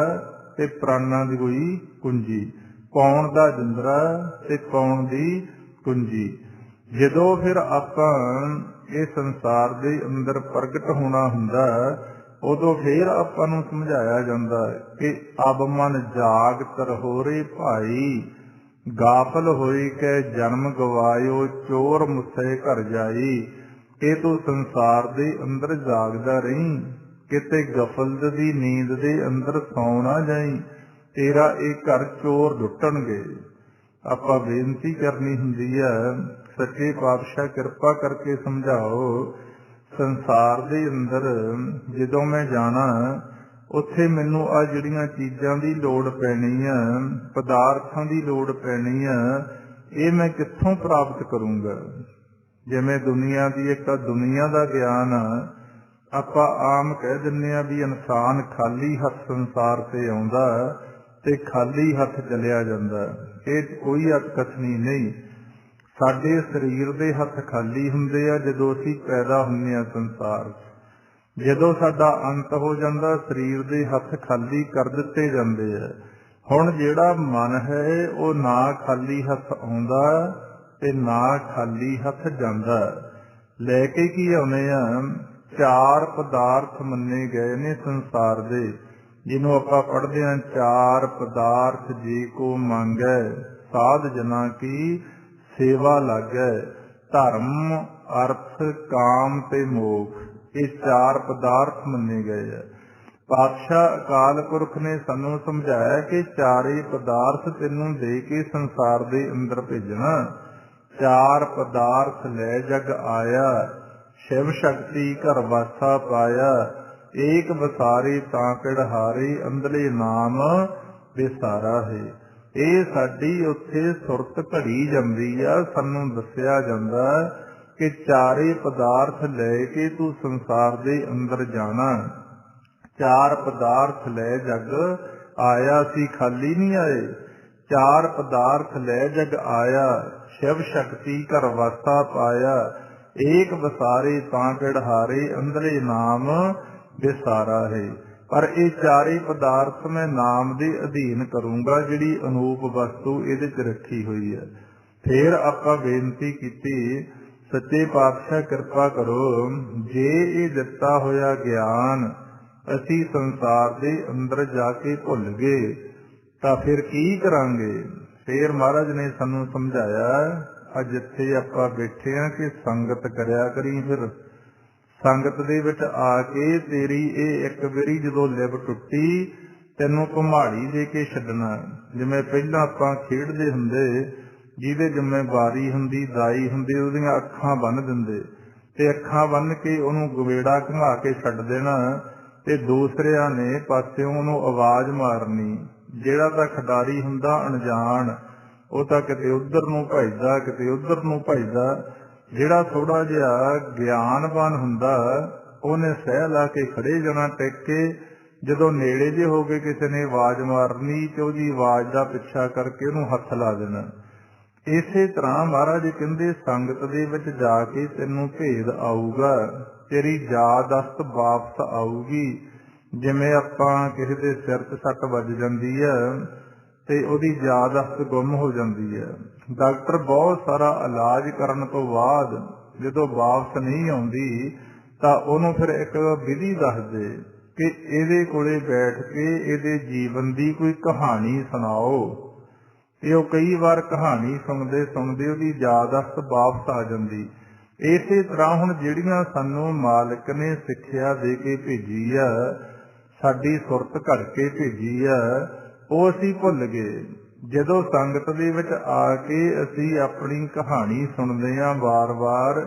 ਤੇ ਪ੍ਰਾਣਾਂ ਦੀ ਕੋਈ ਕੁੰਜੀ, ਪਾਉਣ ਦਾ ਜਿੰਦਰਾ ਤੇ ਪਾਉਣ ਦੀ ਕੁੰਜੀ। ਜਦੋਂ ਫਿਰ ਆਪਾਂ ਇਹ ਸੰਸਾਰ ਦੇ ਅੰਦਰ ਪ੍ਰਗਟ ਹੋਣਾ ਹੁੰਦਾ, ਉਦੋਂ ਫੇਰ ਆਪਾਂ ਨੂੰ ਸਮਝਾਇਆ ਜਾਂਦਾ ਕਿ ਅਬ ਮਨ ਜਾਗਤ ਰਹੋਰੇ ਭਾਈ, ਗਾਫਲ ਹੋਈ ਕੇ ਜਨਮ ਗਵਾਇਓ, ਚੋਰ ਮੁੱਸੇ ਘਰ ਜਾਈ। ਕਿ ਤੂੰ ਸੰਸਾਰ ਦੇ ਅੰਦਰ ਜਾਗਦਾ ਰਹੀਂ, ਕਿਤੇ ਗਫਲਤ ਦੀ ਨੀਂਦ ਦੇ ਅੰਦਰ ਸੌ ਨਾ ਜਾਈ, ਤੇਰਾ ਇਹ ਘਰ ਚੋਰ ਲੁੱਟਣਗੇ। ਆਪਾਂ ਬੇਨਤੀ ਕਰਨੀ ਹੁੰਦੀ ਹੈ, ਸੱਚੇ ਪਾਤਸ਼ਾਹ ਕਿਰਪਾ ਕਰਕੇ ਸਮਝਾਓ। ਸੰਸਾਰ ਦੇ ਅੰਦਰ ਜਦੋਂ ਮੈਂ ਜਾਣਾ, ਉੱਥੇ ਮੈਨੂੰ ਆ ਜਿਹੜੀਆਂ ਚੀਜ਼ਾਂ ਦੀ ਲੋੜ ਪੈਣੀ ਆ, ਪਦਾਰਥਾਂ ਦੀ ਲੋੜ ਪੈਣੀ ਆ, ਇਹ ਮੈਂ ਕਿੱਥੋਂ ਪ੍ਰਾਪਤ ਕਰੂੰਗਾ। ਜਿਵੇਂ ਦੁਨੀਆ ਦੀ ਇੱਕ ਦੁਨੀਆ ਦਾ ਗਿਆਨ ਆ, ਆਪਾਂ ਆਮ ਕਹਿ ਦਿੰਦੇ ਆ ਵੀ ਇਨਸਾਨ ਖਾਲੀ ਹੱਥ ਸੰਸਾਰ ਤੇ ਆਉਂਦਾ ਤੇ ਖਾਲੀ ਹੱਥ ਚਲਿਆ ਜਾਂਦਾ। ਇਹ ਕੋਈ ਅਕਥਨੀ ਨਹੀਂ। ਸਾਡੇ ਸਰੀਰ ਦੇ ਹੱਥ ਖਾਲੀ ਹੁੰਦੇ ਆ ਜਦੋਂ ਅਸੀਂ ਪੈਦਾ ਹੁੰਦੇ ਆ ਸੰਸਾਰ 'ਚ। ਜਦੋਂ ਸਾਡਾ ਅੰਤ ਹੋ ਜਾਂਦਾ, ਸਰੀਰ ਦੇ ਹੱਥ ਖਾਲੀ ਕਰ ਦਿੱਤੇ ਜਾਂਦੇ ਆ। ਹੁਣ ਜਿਹੜਾ ਮਨ ਹੈ ਉਹ ਨਾ ਖਾਲੀ ਹੱਥ ਆਉਂਦਾ ਤੇ ਨਾ ਖਾਲੀ ਹੱਥ ਜਾਂਦਾ। ਲੈ ਕੇ ਕੀ ਆਉਂਦੇ ਆ? 4 ਪਦਾਰਥ ਮੰਨੇ ਗਏ ਨੇ ਸੰਸਾਰ ਦੇ, ਜਿਹਨੂੰ ਆਪਾਂ ਪੜ੍ਹਦੇ ਹਾਂ, 4 ਪਦਾਰਥ ਜੇ ਕੋ ਮੰਗੈ, ਸਾਧ ਜਨਾ ਕੀ ਸੇਵਾ ਲਾਗੈ। ਧਰਮ, ਅਰਥ, ਕਾਮ ਤੇ ਮੋਖ, ਇਹ 4 ਪਦਾਰਥ ਮੰਨੇ ਗਏ ਆ। ਪਾਤਸ਼ਾਹ ਅਕਾਲ ਪੁਰਖ ਨੇ ਸਾਨੂੰ ਸਮਝਾਇਆ ਕਿ 4 ਪਦਾਰਥ ਤੈਨੂੰ ਦੇ ਕੇ ਸੰਸਾਰ ਦੇ ਅੰਦਰ ਭੇਜਣਾ। 4 ਪਦਾਰਥ ਲੈ ਜਗ ਆਇਆ, ਸ਼ਿਵ ਸ਼ਕਤੀ ਘਰ ਵਾਸਾ ਪਾਇਆ। ਏਕ ਬਸਾਰੇ ਤਾਂ ਕਿੜ ਹਾਰੇ, ਅੰਦਲੇ ਨਾਮ ਵਿਸਾਰਾ ਹੈ। ਇਹ ਸਾਡੀ ਉੱਥੇ ਸੁਰਤ ਘੜੀ ਜਾਂਦੀ ਆ। ਸਾਨੂੰ ਦੱਸਿਆ ਜਾਂਦਾ ਕਿ 4 ਪਦਾਰਥ ਲੈ ਕੇ ਤੂੰ ਸੰਸਾਰ ਦੇ ਅੰਦਰ ਜਾਣਾ। 4 ਪਦਾਰਥ ਲੈ ਜਗ ਆਇਆ, ਸੀ ਖਾਲੀ ਨਹੀਂ ਆਏ। 4 ਪਦਾਰਥ ਲੈ ਜਗ ਆਇਆ, ਸ਼ਿਵ ਸ਼ਕਤੀ ਘਰ ਵਾਸਾ ਪਾਇਆ। ਏਕ ਬਸਾਰੇ ਤਾਂ ਕਿੜ ਹਾਰੇ, ਅੰਦਲੇ ਨਾਮ ਵਿਸਾਰਾ ਹੈ। ਪਰ ਇਹ 4 ਪਦਾਰਥ ਮੈਂ ਨਾਮ ਦੇ ਅਧੀਨ ਕਰੂੰਗਾ, ਜਿਹੜੀ ਅਨੂਪ ਵਸਤੂ ਇਹਦੇ 'ਚ ਰੱਖੀ ਹੋਈ ਹੈ। ਫੇਰ ਆਪਾਂ ਬੇਨਤੀ ਕੀਤੀ, ਸੱਚੇ ਪਾਤਸ਼ਾਹ ਕਿਰਪਾ ਕਰੋ, ਜੇ ਇਹ ਦਿੱਤਾ ਹੋਇਆ ਗਿਆਨ ਅਸੀਂ ਸੰਸਾਰ ਦੇ ਅੰਦਰ ਜਾ ਕੇ ਭੁੱਲ ਗਏ ਤਾਂ ਫਿਰ ਕੀ ਕਰਾਂਗੇ। ਫੇਰ ਮਹਾਰਾਜ ਨੇ ਸਾਨੂੰ ਸਮਝਾਇਆ, ਅੱਜ ਜਿੱਥੇ ਆਪਾਂ ਬੈਠੇ ਹਾਂ, ਕਿ ਸੰਗਤ ਕਰਿਆ ਕਰੀ। ਫਿਰ ਸੰਗਤ ਦੇ ਵਿੱਚ ਆ ਕੇ ਤੇਰੀ ਇਹ ਇੱਕ ਵਾਰੀ ਜਦੋਂ ਲਿਵ ਟੁੱਟੀ, ਤੈਨੂੰ ਘੁਮਾੜੀ ਦੇ ਕੇ ਛੱਡਣਾ। ਜਿਵੇਂ ਪਹਿਲਾਂ ਆਪਾਂ ਖੇਡਦੇ ਹੁੰਦੇ, ਜਿਹਦੇ ਜ਼ਿੰਮੇਵਾਰੀ ਹੁੰਦੀ, ਦਾਈ ਹੁੰਦੀ, ਉਹਦੀਆਂ ਅੱਖਾਂ ਬੰਨ੍ਹ ਦਿੰਦੇ ਤੇ ਅੱਖਾਂ ਬੰਨ੍ਹ ਕੇ ਉਹਨੂੰ ਗਵੇੜਾ ਘੁਮਾ ਕੇ ਛੱਡ ਦੇਣਾ ਤੇ ਦੂਸਰਿਆਂ ਨੇ ਪਾਸਿਓਂ ਉਹਨੂੰ ਆਵਾਜ਼ ਮਾਰਨੀ। ਜਿਹੜਾ ਤਾਂ ਖਿਡਾਰੀ ਹੁੰਦਾ ਅਣਜਾਣ, ਉਹ ਤਾਂ ਕਿਤੇ ਉੱਧਰ ਨੂੰ ਭੱਜਦਾ, ਕਿਤੇ ਉੱਧਰ ਨੂੰ ਭੱਜਦਾ। ਜਿਹੜਾ ਥੋੜਾ ਜਿਹਾ ਗਿਆਨਵਾਨ ਹੁੰਦਾ, ਉਹਨੇ ਸਹਿ ਲਾ ਕੇ ਖੜੇ ਜਾਣਾ ਟਿਕ ਕੇ। ਜਦੋਂ ਨੇੜੇ ਜੇ ਹੋ ਕੇ ਕਿਸੇ ਨੇ ਆਵਾਜ਼ ਮਾਰਨੀ ਤੇ ਉਹਦੀ ਆਵਾਜ਼ ਦਾ ਪਿੱਛਾ ਕਰਕੇ ਉਹਨੂੰ ਹੱਥ ਲਾ ਦੇਣਾ। ਇਸੇ ਤਰ੍ਹਾਂ ਮਹਾਰਾਜ ਕਹਿੰਦੇ, ਸੰਗਤ ਦੇ ਵਿੱਚ ਜਾ ਕੇ ਤੈਨੂੰ ਭੇਦ ਆਊਗਾ, ਤੇਰੀ ਯਾਦਦਾਸ਼ਤ ਵਾਪਸ ਆਊਗੀ। ਜਿਵੇਂ ਆਪਾਂ ਕਿਸੇ ਦੇ ਸਿਰ 'ਚ ਸੱਟ ਵੱਜ ਜਾਂਦੀ ਹੈ ਤੇ ਉਹਦੀ ਯਾਦਦਾਸ਼ਤ ਗੁੰਮ ਹੋ ਜਾਂਦੀ ਹੈ। ਡਾਕਟਰ ਬਹੁਤ ਸਾਰਾ ਇਲਾਜ ਕਰਨ ਤੋਂ ਬਾਅਦ ਜਦੋਂ ਵਾਪਸ ਨਹੀਂ ਆਉਂਦੀ ਤਾਂ ਉਹਨੂੰ ਫਿਰ ਇੱਕ ਵਿਧੀ ਦੱਸਦੇ ਕਿ ਇਹਦੇ ਕੋਲੇ ਬੈਠ ਕੇ ਇਹਦੇ ਜੀਵਨ ਦੀ ਕੋਈ ਕਹਾਣੀ ਸੁਣਾਓ। ਤੇ ਉਹ ਕਈ ਵਾਰ ਕਹਾਣੀ ਸੁਣਦੇ ਸੁਣਦੇ ਉਹਦੀ ਯਾਦਦਾਸ਼ਤ ਵਾਪਸ ਆ ਜਾਂਦੀ। ਇਸੇ ਤਰ੍ਹਾਂ ਹੁਣ ਜਿਹੜੀਆਂ ਸਾਨੂੰ ਮਾਲਕ ਨੇ ਸਿੱਖਿਆ ਦੇ ਕੇ ਭੇਜੀ ਆ, ਸਾਡੀ ਸੁਰਤ ਘੜ ਕੇ ਭੇਜੀ ਆ, ਉਹ ਅਸੀਂ ਭੁੱਲ ਗਏ। ਜਦੋਂ ਸੰਗਤ ਦੇ ਵਿੱਚ ਆ ਕੇ ਅਸੀਂ ਆਪਣੀ ਕਹਾਣੀ ਸੁਣਦੇ ਹਾਂ ਵਾਰ-ਵਾਰ,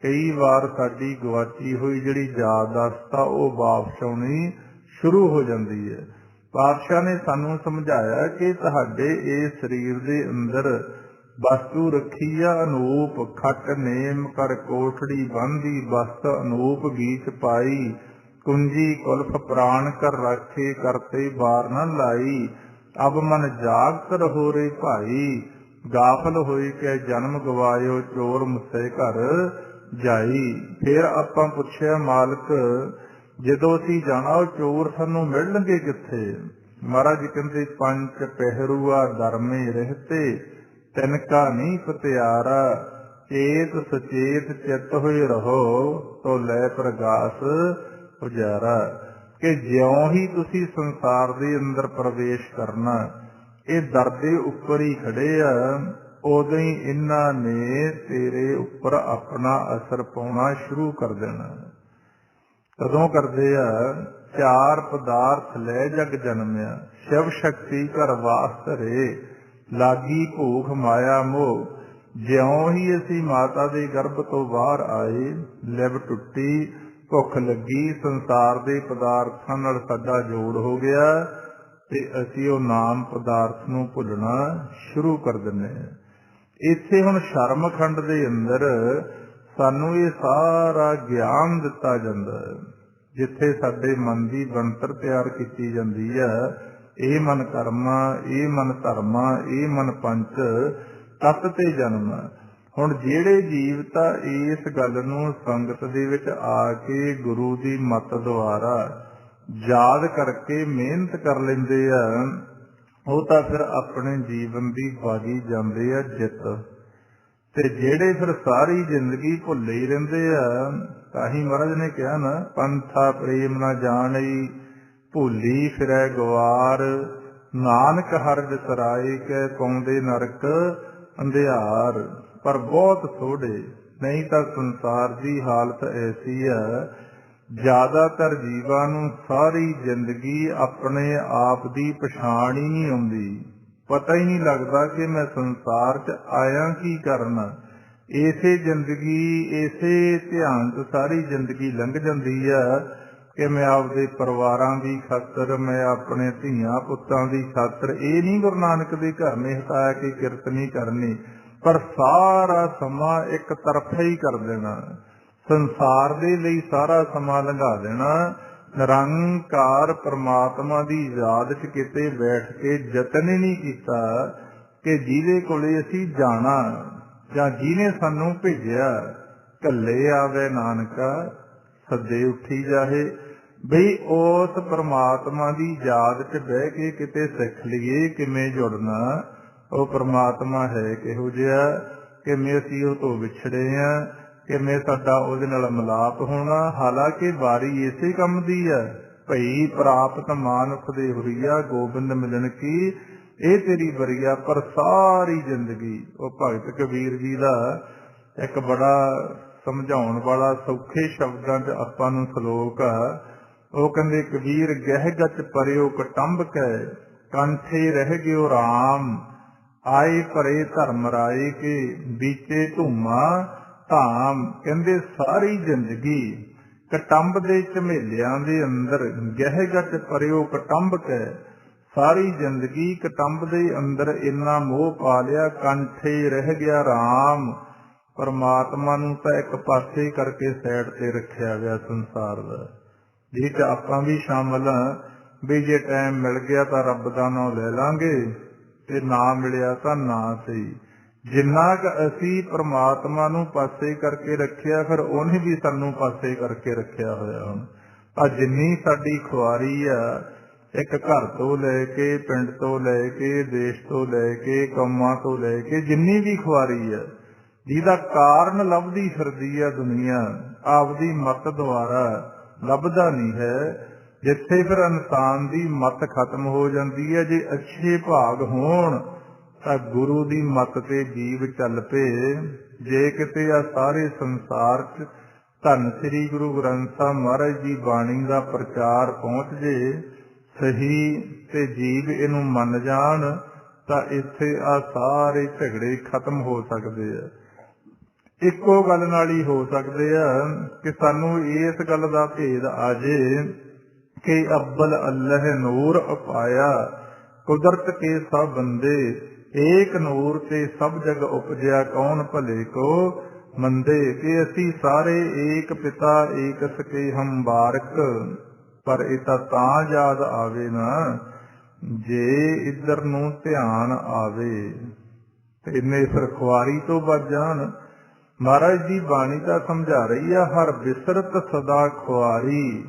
ਕਈ ਵਾਰ ਸਾਡੀ ਗਵਾਚੀ ਹੋਈ ਜਿਹੜੀ ਯਾਦਦਾਸ਼ਤ ਆ ਉਹ ਵਾਪਸ ਆਉਣੀ ਸ਼ੁਰੂ ਹੋ ਜਾਂਦੀ ਹੈ। ਪਾਤਸ਼ਾਹ ਨੇ ਸਾਨੂੰ ਸਮਝਾਇਆ ਕਿ ਤੁਹਾਡੇ ਇਸ ਸਰੀਰ ਦੇ ਅੰਦਰ ਵਸਤੂ ਰੱਖੀ ਆ ਅਨੂਪ, ਖਟ ਨੇਮ ਕਰ ਕੋਠੜੀ ਬੰਨ੍ਹਦੀ, ਵਸਤ ਅਨੂਪ ਗੀਚ ਪਾਈ। कुंजी कुल्फ प्राण कर रखे करते बार न लाई। अब मन जागत रहो रे भाई, गाफल होई के जन्म गवायो चोर मुसे घर जाई। फिर आपां पुछया मालक जदों असीं जाना ਉਹ चोर सानू मिलणगे किथे। महाराज कहते पंच पहरुआ धर्मे रहते तिनका नहीं पतियारा। चेत सचेत चित होए रहो तो लै प्रगास उजारा। कि ज्यों ही तुसी संसार दे अंदर प्रवेश करना, ये दर दे उपर ही खड़े आ, उदों ही इन्हां ने तेरे उपर अपना असर पाउणा शुरू कर देना। कदों करदे आ? चार पदार्थ लै जग जन्मिया, शिव शक्ति घर वास धरे, लागी भूख माया मोह। ज्यों ही असी माता दे गर्भ तो बाहर आए, लिव टुटी, भुख लगी, संसार दे पदार्थां नाल साडा जोड़ हो गया ते असी वो नाम पदार्थ नूं भुलना शुरू कर दिंदे हां। इत्थे हुण शर्म खंड दे अंदर सानू ये सारा ज्ञान दिता जांदा है। जिथे साडे मन की बनतर तैयार की जाती है, ये मन कर्मा, ये मन धर्मा, ये मन पंच तत ते जन्म। हुण जिहड़े जीव तां इस गल नूं संगत दे विच आके गुरु दी मत द्वारा याद करके मेहनत कर लैंदे आ, ਉਹ ਤਾਂ ਫਿਰ ਆਪਣੇ ਜੀਵਨ ਦੀ ਬਾਜੀ ਜਾਂਦੇ ਆ ਜਿੱਤ। ਤੇ ਜਿਹੜੇ ਫਿਰ ਸਾਰੀ ਜ਼ਿੰਦਗੀ ਭੁੱਲੇ ਹੀ ਰਹਿੰਦੇ ਆ, ਤਾਂ ਹੀ ਮਹਾਰਾਜ ਨੇ ਕਿਹਾ ਨਾ, ਪੰਥਾ ਪ੍ਰੇਮ ਨਾ ਜਾਣਈ ਭੁੱਲੀ ਫਿਰੈ ਗਵਾਰ। ਨਾਨਕ ਹਰਿ ਵਿਸਰਾਏ ਕੈ ਪਾਉਂਦੇ ਨਰਕ ਅੰਧਿਆਰ। ਪਰ ਬਹੁਤ ਥੋੜੇ, ਨਹੀਂ ਤਾਂ ਸੰਸਾਰ ਦੀ ਹਾਲਤ ਐਸੀ ਹੈ, ਜ਼ਿਆਦਾਤਰ ਜੀਵਾਂ ਨੂੰ ਸਾਰੀ ਜ਼ਿੰਦਗੀ ਆਪਣੇ ਆਪ ਦੀ ਪਛਾਣ ਹੀ ਨਹੀਂ ਆਉਂਦੀ। ਪਤਾ ਹੀ ਨਹੀਂ ਲੱਗਦਾ ਕਿ ਮੈਂ ਸੰਸਾਰ 'ਚ ਆਇਆ ਕੀ ਕਰਨ। ਇਸੇ ਜ਼ਿੰਦਗੀ, ਇਸੇ ਧਿਆਨ 'ਚ ਸਾਰੀ ਜ਼ਿੰਦਗੀ ਲੰਘ ਜਾਂਦੀ ਆ ਕਿ ਮੈਂ ਆਪਦੇ ਪਰਿਵਾਰਾਂ ਦੀ ਖਾਤਰ, ਮੈਂ ਆਪਣੇ ਧੀਆਂ ਪੁੱਤਾਂ ਦੀ ਖਾਤਰ। ਇਹ ਨਹੀਂ ਗੁਰੂ ਨਾਨਕ ਦੇ ਘਰ ਨੇ ਹਟਾਇਆ ਕਿ ਕਿਰਤ ਨਹੀਂ ਕਰਨੀ, ਪਰ ਸਾਰਾ ਸਮਾਂ ਇੱਕ ਤਰਫਾ ਹੀ ਕਰ ਦੇਣਾ, ਸੰਸਾਰ ਦੇ ਲਈ ਸਾਰਾ ਸਮਾਂ ਲੰਘਾ ਦੇਣਾ। ਨਿਰੰਕਾਰ ਪਰਮਾਤਮਾ ਦੀ ਯਾਦ 'ਚ ਕਿਤੇ ਬੈਠ ਕੇ ਯਤਨ ਹੀ ਨਹੀਂ ਕੀਤਾ ਕਿ ਜਿਹਦੇ ਕੋਲੇ ਅਸੀਂ ਜਾਣਾ ਜਾਂ ਜਿਹਨੇ ਸਾਨੂੰ ਭੇਜਿਆ। ਘੱਲੇ ਆਵੇ ਨਾਨਕਾ ਸੱਦੇ ਉੱਠੀ ਜਾਹੇ। ਬਈ ਉਸ ਪਰਮਾਤਮਾ ਦੀ ਯਾਦ 'ਚ ਬਹਿ ਕੇ ਕਿਤੇ ਸਿੱਖ ਲਈਏ ਕਿਵੇਂ ਜੁੜਨਾ। ਉਹ ਪਰਮਾਤਮਾ ਹੈ ਕਿਹੋ ਜਿਹਾ, ਕਿਵੇਂ ਅਸੀਂ ਉਹ ਤੋਂ ਵਿਛੜੇ ਹਾਂ, ਕਿਵੇਂ ਸਾਡਾ ਉਹਦੇ ਨਾਲ ਮਿਲਾਪ ਹੋਣਾ। ਹਾਲਾਂਕਿ ਵਾਰੀ ਇਸੇ ਕੰਮ ਦੀ ਹੈ, ਭਈ ਪ੍ਰਾਪਤ ਮਾਨੁਖ ਦੇ ਹੁਰੀਆ ਗੋਬਿੰਦ ਮਿਲਣ ਕੀ ਇਹ ਤੇਰੀ ਵਰੀਆ। ਪਰ ਸਾਰੀ ਜ਼ਿੰਦਗੀ ਉਹ ਭਗਤ ਕਬੀਰ ਜੀ ਦਾ ਇੱਕ ਬੜਾ ਸਮਝਾਉਣ ਵਾਲਾ ਸੌਖੇ ਸ਼ਬਦਾਂ 'ਚ ਆਪਾਂ ਨੂੰ ਸਲੋਕ ਆ। ਉਹ ਕਹਿੰਦੇ, ਕਬੀਰ ਗਹਿ ਗਚ ਪਰਿਓ ਕਟੰਬ ਕੈ, ਕੰਠੇ ਰਹਿ ਗਿਓ ਰਾਮ। ਆਏ ਭਰੇ ਧਰਮ ਰਾਏ ਕੇ, ਬੀਤੇ ਧੂਮਾ ਧਾਮ। ਕਹਿੰਦੇ ਸਾਰੀ ਜ਼ਿੰਦਗੀ ਕਟੰਬ ਦੇ ਝਮੇਲਿਆਂ ਦੇ ਅੰਦਰ, ਗਹਿ ਗਚ ਪਰਿਓ ਕਟੰਬ ਕੈ, ਸਾਰੀ ਜ਼ਿੰਦਗੀ ਕਟੰਬ ਦੇ ਅੰਦਰ ਇੰਨਾ ਮੋਹ ਪਾ ਲਿਆ, ਕੰਠੇ ਰਹਿ ਗਿਆ ਰਾਮ। ਪਰਮਾਤਮਾ ਨੂੰ ਤਾਂ ਇੱਕ ਪਾਸੇ ਕਰਕੇ ਸਾਈਡ ਤੇ ਰੱਖਿਆ ਗਿਆ ਸੰਸਾਰ ਦਾ, ਜਿਹ 'ਚ ਆਪਾਂ ਵੀ ਸ਼ਾਮਲ ਹਾਂ। ਵੀ ਜੇ ਟਾਈਮ ਮਿਲ ਗਿਆ ਤਾਂ ਰੱਬ ਦਾ ਨਾਂ ਲੈ ਲਾਂਗੇ, ਤੇ ਨਾ ਮਿਲਿਆ ਤਾਂ ਨਾ ਸਹੀ। ਜਿੰਨਾ ਕੁ ਅਸੀਂ ਪਰਮਾਤਮਾ ਨੂੰ ਪਾਸੇ ਕਰਕੇ ਰੱਖਿਆ, ਫਿਰ ਉਹਨੇ ਵੀ ਸਾਨੂੰ ਪਾਸੇ ਕਰਕੇ ਰੱਖਿਆ ਹੋਇਆ। ਹੁਣ ਆ ਜਿੰਨੀ ਸਾਡੀ ਖੁਆਰੀ ਆ, ਇੱਕ ਘਰ ਤੋਂ ਲੈ ਕੇ, ਪਿੰਡ ਤੋਂ ਲੈ ਕੇ, ਦੇਸ਼ ਤੋਂ ਲੈ ਕੇ, ਕੰਮਾਂ ਤੋਂ ਲੈ ਕੇ, ਜਿੰਨੀ ਵੀ ਖੁਆਰੀ ਆ, ਜਿਹਦਾ ਕਾਰਨ ਲੱਭਦੀ ਫਿਰਦੀ ਆ ਦੁਨੀਆ, ਆਪਦੀ ਮੱਤ ਦੁਆਰਾ ਲੱਭਦਾ ਨਹੀਂ ਹੈ। ਜਿੱਥੇ ਫਿਰ ਇਨਸਾਨ ਦੀ ਮੱਤ ਖਤਮ ਹੋ ਜਾਂਦੀ ਹੈ। ਜੇ ਅੱਛੇ ਭਾਗ ਹੋਣ ਤਾਂ ਗੁਰੂ ਦੀ ਮੱਤ ਤੇ ਜੀਵ ਚੱਲ ਪਏ। ਜੇ ਕਿਤੇ ਆ ਸਾਰੇ ਸੰਸਾਰ 'ਚ ਧੰਨ ਸ੍ਰੀ ਗੁਰੂ ਗ੍ਰੰਥ ਸਾਹਿਬ ਮਹਾਰਾਜ ਦੀ ਬਾਣੀ ਦਾ ਪ੍ਰਚਾਰ ਪਹੁੰਚ ਜੇ ਸਹੀ, ਤੇ ਜੀਵ ਇਹਨੂੰ ਮੰਨ ਜਾਣ, ਤਾਂ ਇੱਥੇ ਆ ਸਾਰੇ ਝਗੜੇ ਖਤਮ ਹੋ ਸਕਦੇ ਆ। ਇੱਕੋ ਗੱਲ ਨਾਲ ਹੀ ਹੋ ਸਕਦੇ ਆ ਕਿ ਸਾਨੂੰ ਇਸ ਗੱਲ ਦਾ ਭੇਦ ਆ ਜੇ ਕਿ ਅੱਬਲ ਅੱਲਹ ਨੂਰ ਅਪਾਇਆ, ਕੁਦਰਤ ਕੇ ਸਭ ਬੰਦੇ ਏਕ ਨੂਰ ਤੇ ਸਭ ਜਗ ਉਪਜਿਆ, ਕੌਣ ਭਲੇ ਕੋ ਮੰਦੇ ਕਿ ਅਸੀਂ ਸਾਰੇ ਏਕ ਪਿਤਾ ਏਕ ਸਕੇ ਹਮ ਬਾਰਕ, ਪਰ ਇਹ ਤਾਂ ਯਾਦ ਆਵੇ ਨਾ ਜੇ ਇੱਧਰ ਨੂੰ ਧਿਆਨ ਆਵੇ। ਤੇ ਇੰਨੇ ਫਿਰ ਖੁਆਰੀ ਤੋਂ ਬਚ ਜਾਣ। ਮਹਾਰਾਜ ਜੀ ਬਾਣੀ ਤਾਂ ਸਮਝਾ ਰਹੀ ਆ, ਹਰ ਬਿਸਰਤ ਸਦਾ ਖੁਆਰੀ,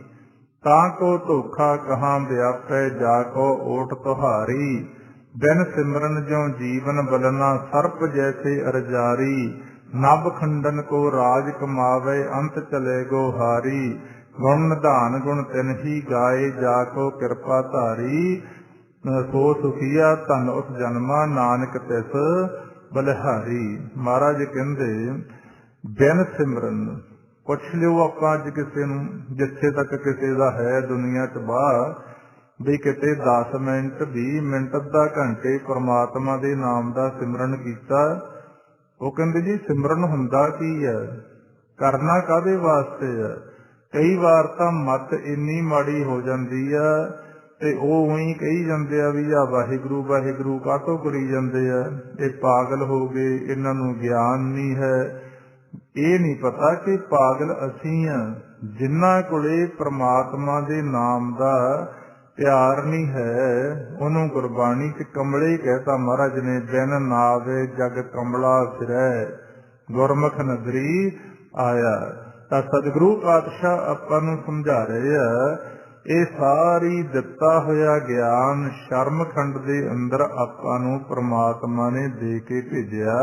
ਤਾਂ ਕੋ ਧੋਖਾ ਕਹਾਂ ਵਿਆਪੈ ਜਾ ਕੋ ਓਟ ਤੁਹਾਰੀ। ਬਿਨ ਸਿਮਰਨ ਜਿਉ ਜੀਵਨ ਬਲਨਾ ਸਰਪ ਜੈਸੇ ਅਰਜਾਰੀ, ਨਭ ਖੰਡਨ ਕੋ ਰਾਜ ਕਮਾਵੇ ਅੰਤ ਚਲੇ ਗੋ ਹਾਰੀ। ਗੁਣ ਨਿਧਾਨ ਗੁਣ ਤਿਨ ਹੀ ਗਾਏ ਜਾ ਕੋ ਕਿਰਪਾ ਧਾਰੀ, ਸੋ ਸੁਖੀਆ ਧਨ ਉਸ ਜਨਮਾ ਨਾਨਕ ਤਿਸ ਬਲਿਹਾਰੀ। ਮਹਾਰਾਜ ਕਹਿੰਦੇ ਬਿਨ ਸਿਮਰਨ, ਪੁੱਛ ਲਿਓ ਆਪਾਂ ਅੱਜ ਕਿਸੇ ਨੂੰ, ਜਿੱਥੇ ਤੱਕ ਕਿਸੇ ਦਾ ਹੈ ਦੁਨੀਆ ਚ ਬਾਹਰ, ਵੀ ਕਿਤੇ 10 ਮਿੰਟ 20 ਮਿੰਟ ਅੱਧਾ ਘੰਟੇ ਪਰਮਾਤਮਾ ਦੇ ਨਾਮ ਦਾ ਸਿਮਰਨ ਕੀਤਾ। ਉਹ ਕਹਿੰਦੇ ਜੀ ਸਿਮਰਨ ਹੁੰਦਾ ਕੀ ਹੈ, ਕਰਨਾ ਕਾਹਦੇ ਵਾਸਤੇ ਹੈ। ਕਈ ਵਾਰ ਤਾਂ ਮੱਤ ਇੰਨੀ ਮਾੜੀ ਹੋ ਜਾਂਦੀ ਆ ਤੇ ਉਹ ਉਹੀ ਕਹੀ ਜਾਂਦੇ ਆ ਵੀ ਆ ਵਾਹਿਗੁਰੂ ਵਾਹਿਗੁਰੂ ਕਾਹਤੋਂ ਕਰੀ ਜਾਂਦੇ ਆ, ਇਹ ਪਾਗਲ ਹੋ ਗਏ, ਇਹਨਾਂ ਨੂੰ ਗਿਆਨ ਨਹੀਂ ਹੈ। ਇਹ ਨਹੀਂ ਪਤਾ ਕਿ ਪਾਗਲ ਅਸੀਂ ਆ, ਜਿਨ੍ਹਾਂ ਕੋਲੇ ਪ੍ਰਮਾਤਮਾ ਦੇ ਨਾਮ ਦਾ ਪਿਆਰ ਨਹੀਂ ਹੈ, ਉਹਨੂੰ ਗੁਰਬਾਣੀ ਚ ਕਮਲੇ ਕਹਿਤਾ ਮਹਾਰਾਜ ਨੇ। ਬਿਨ ਨਾਵੇ ਜਗ ਕਮਲਾ ਫਿਰੈ, ਗੁਰਮੁਖ ਨਗਰੀ ਆਇਆ। ਤਾਂ ਸਤਿਗੁਰੂ ਪਾਤਸ਼ਾਹ ਆਪਾਂ ਨੂੰ ਸਮਝਾ ਰਹੇ ਆ, ਇਹ ਸਾਰੀ ਦਿੱਤਾ ਹੋਇਆ ਗਿਆਨ ਸ਼ਰਮ ਖੰਡ ਦੇ ਅੰਦਰ ਆਪਾਂ ਨੂੰ ਪ੍ਰਮਾਤਮਾ ਨੇ ਦੇ ਕੇ ਭੇਜਿਆ,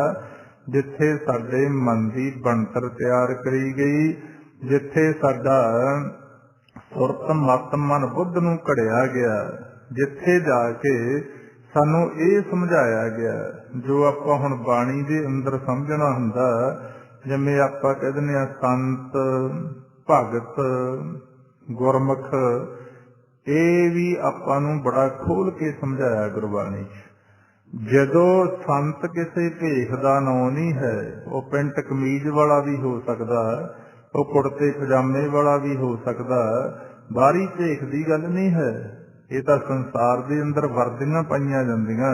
ਜਿੱਥੇ ਸਾਡੇ ਮਨ ਦੀ ਬਣਤਰ ਤਿਆਰ ਕਰੀ ਗਈ, ਜਿੱਥੇ ਸਾਡਾ ਸੁਰਤ ਮਤ ਮਨ ਬੁੱਧ ਨੂੰ ਘੜਿਆ ਗਿਆ, ਜਿੱਥੇ ਜਾ ਕੇ ਸਾਨੂੰ ਇਹ ਸਮਝਾਇਆ ਗਿਆ ਜੋ ਆਪਾਂ ਹੁਣ ਬਾਣੀ ਦੇ ਅੰਦਰ ਸਮਝਣਾ ਹੁੰਦਾ। ਜਿਵੇਂ ਆਪਾਂ ਕਹਿ ਦਿੰਦੇ ਹਾਂ ਸੰਤ ਭਗਤ ਗੁਰਮੁਖ, ਇਹ ਵੀ ਆਪਾਂ ਨੂੰ ਬੜਾ ਖੋਲ ਕੇ ਸਮਝਾਇਆ ਗੁਰਬਾਣੀ ਚ। ਜਦੋਂ ਸੰਤ ਕਿਸੇ ਭੇਖ ਦਾ ਨਾਂ ਨਹੀਂ ਹੈ, ਉਹ ਪੈਂਟ ਕਮੀਜ਼ ਵਾਲਾ ਵੀ ਹੋ ਸਕਦਾ, ਉਹ ਕੁੜਤੇ ਪਜਾਮੇ ਵਾਲਾ ਵੀ ਹੋ ਸਕਦਾ, ਬਾਹਰੀ ਭੇਖ ਦੀ ਗੱਲ ਨਹੀਂ ਹੈ। ਇਹ ਤਾਂ ਸੰਸਾਰ ਦੇ ਅੰਦਰ ਵਰਦੀਆਂ ਪਾਈਆਂ ਜਾਂਦੀਆਂ।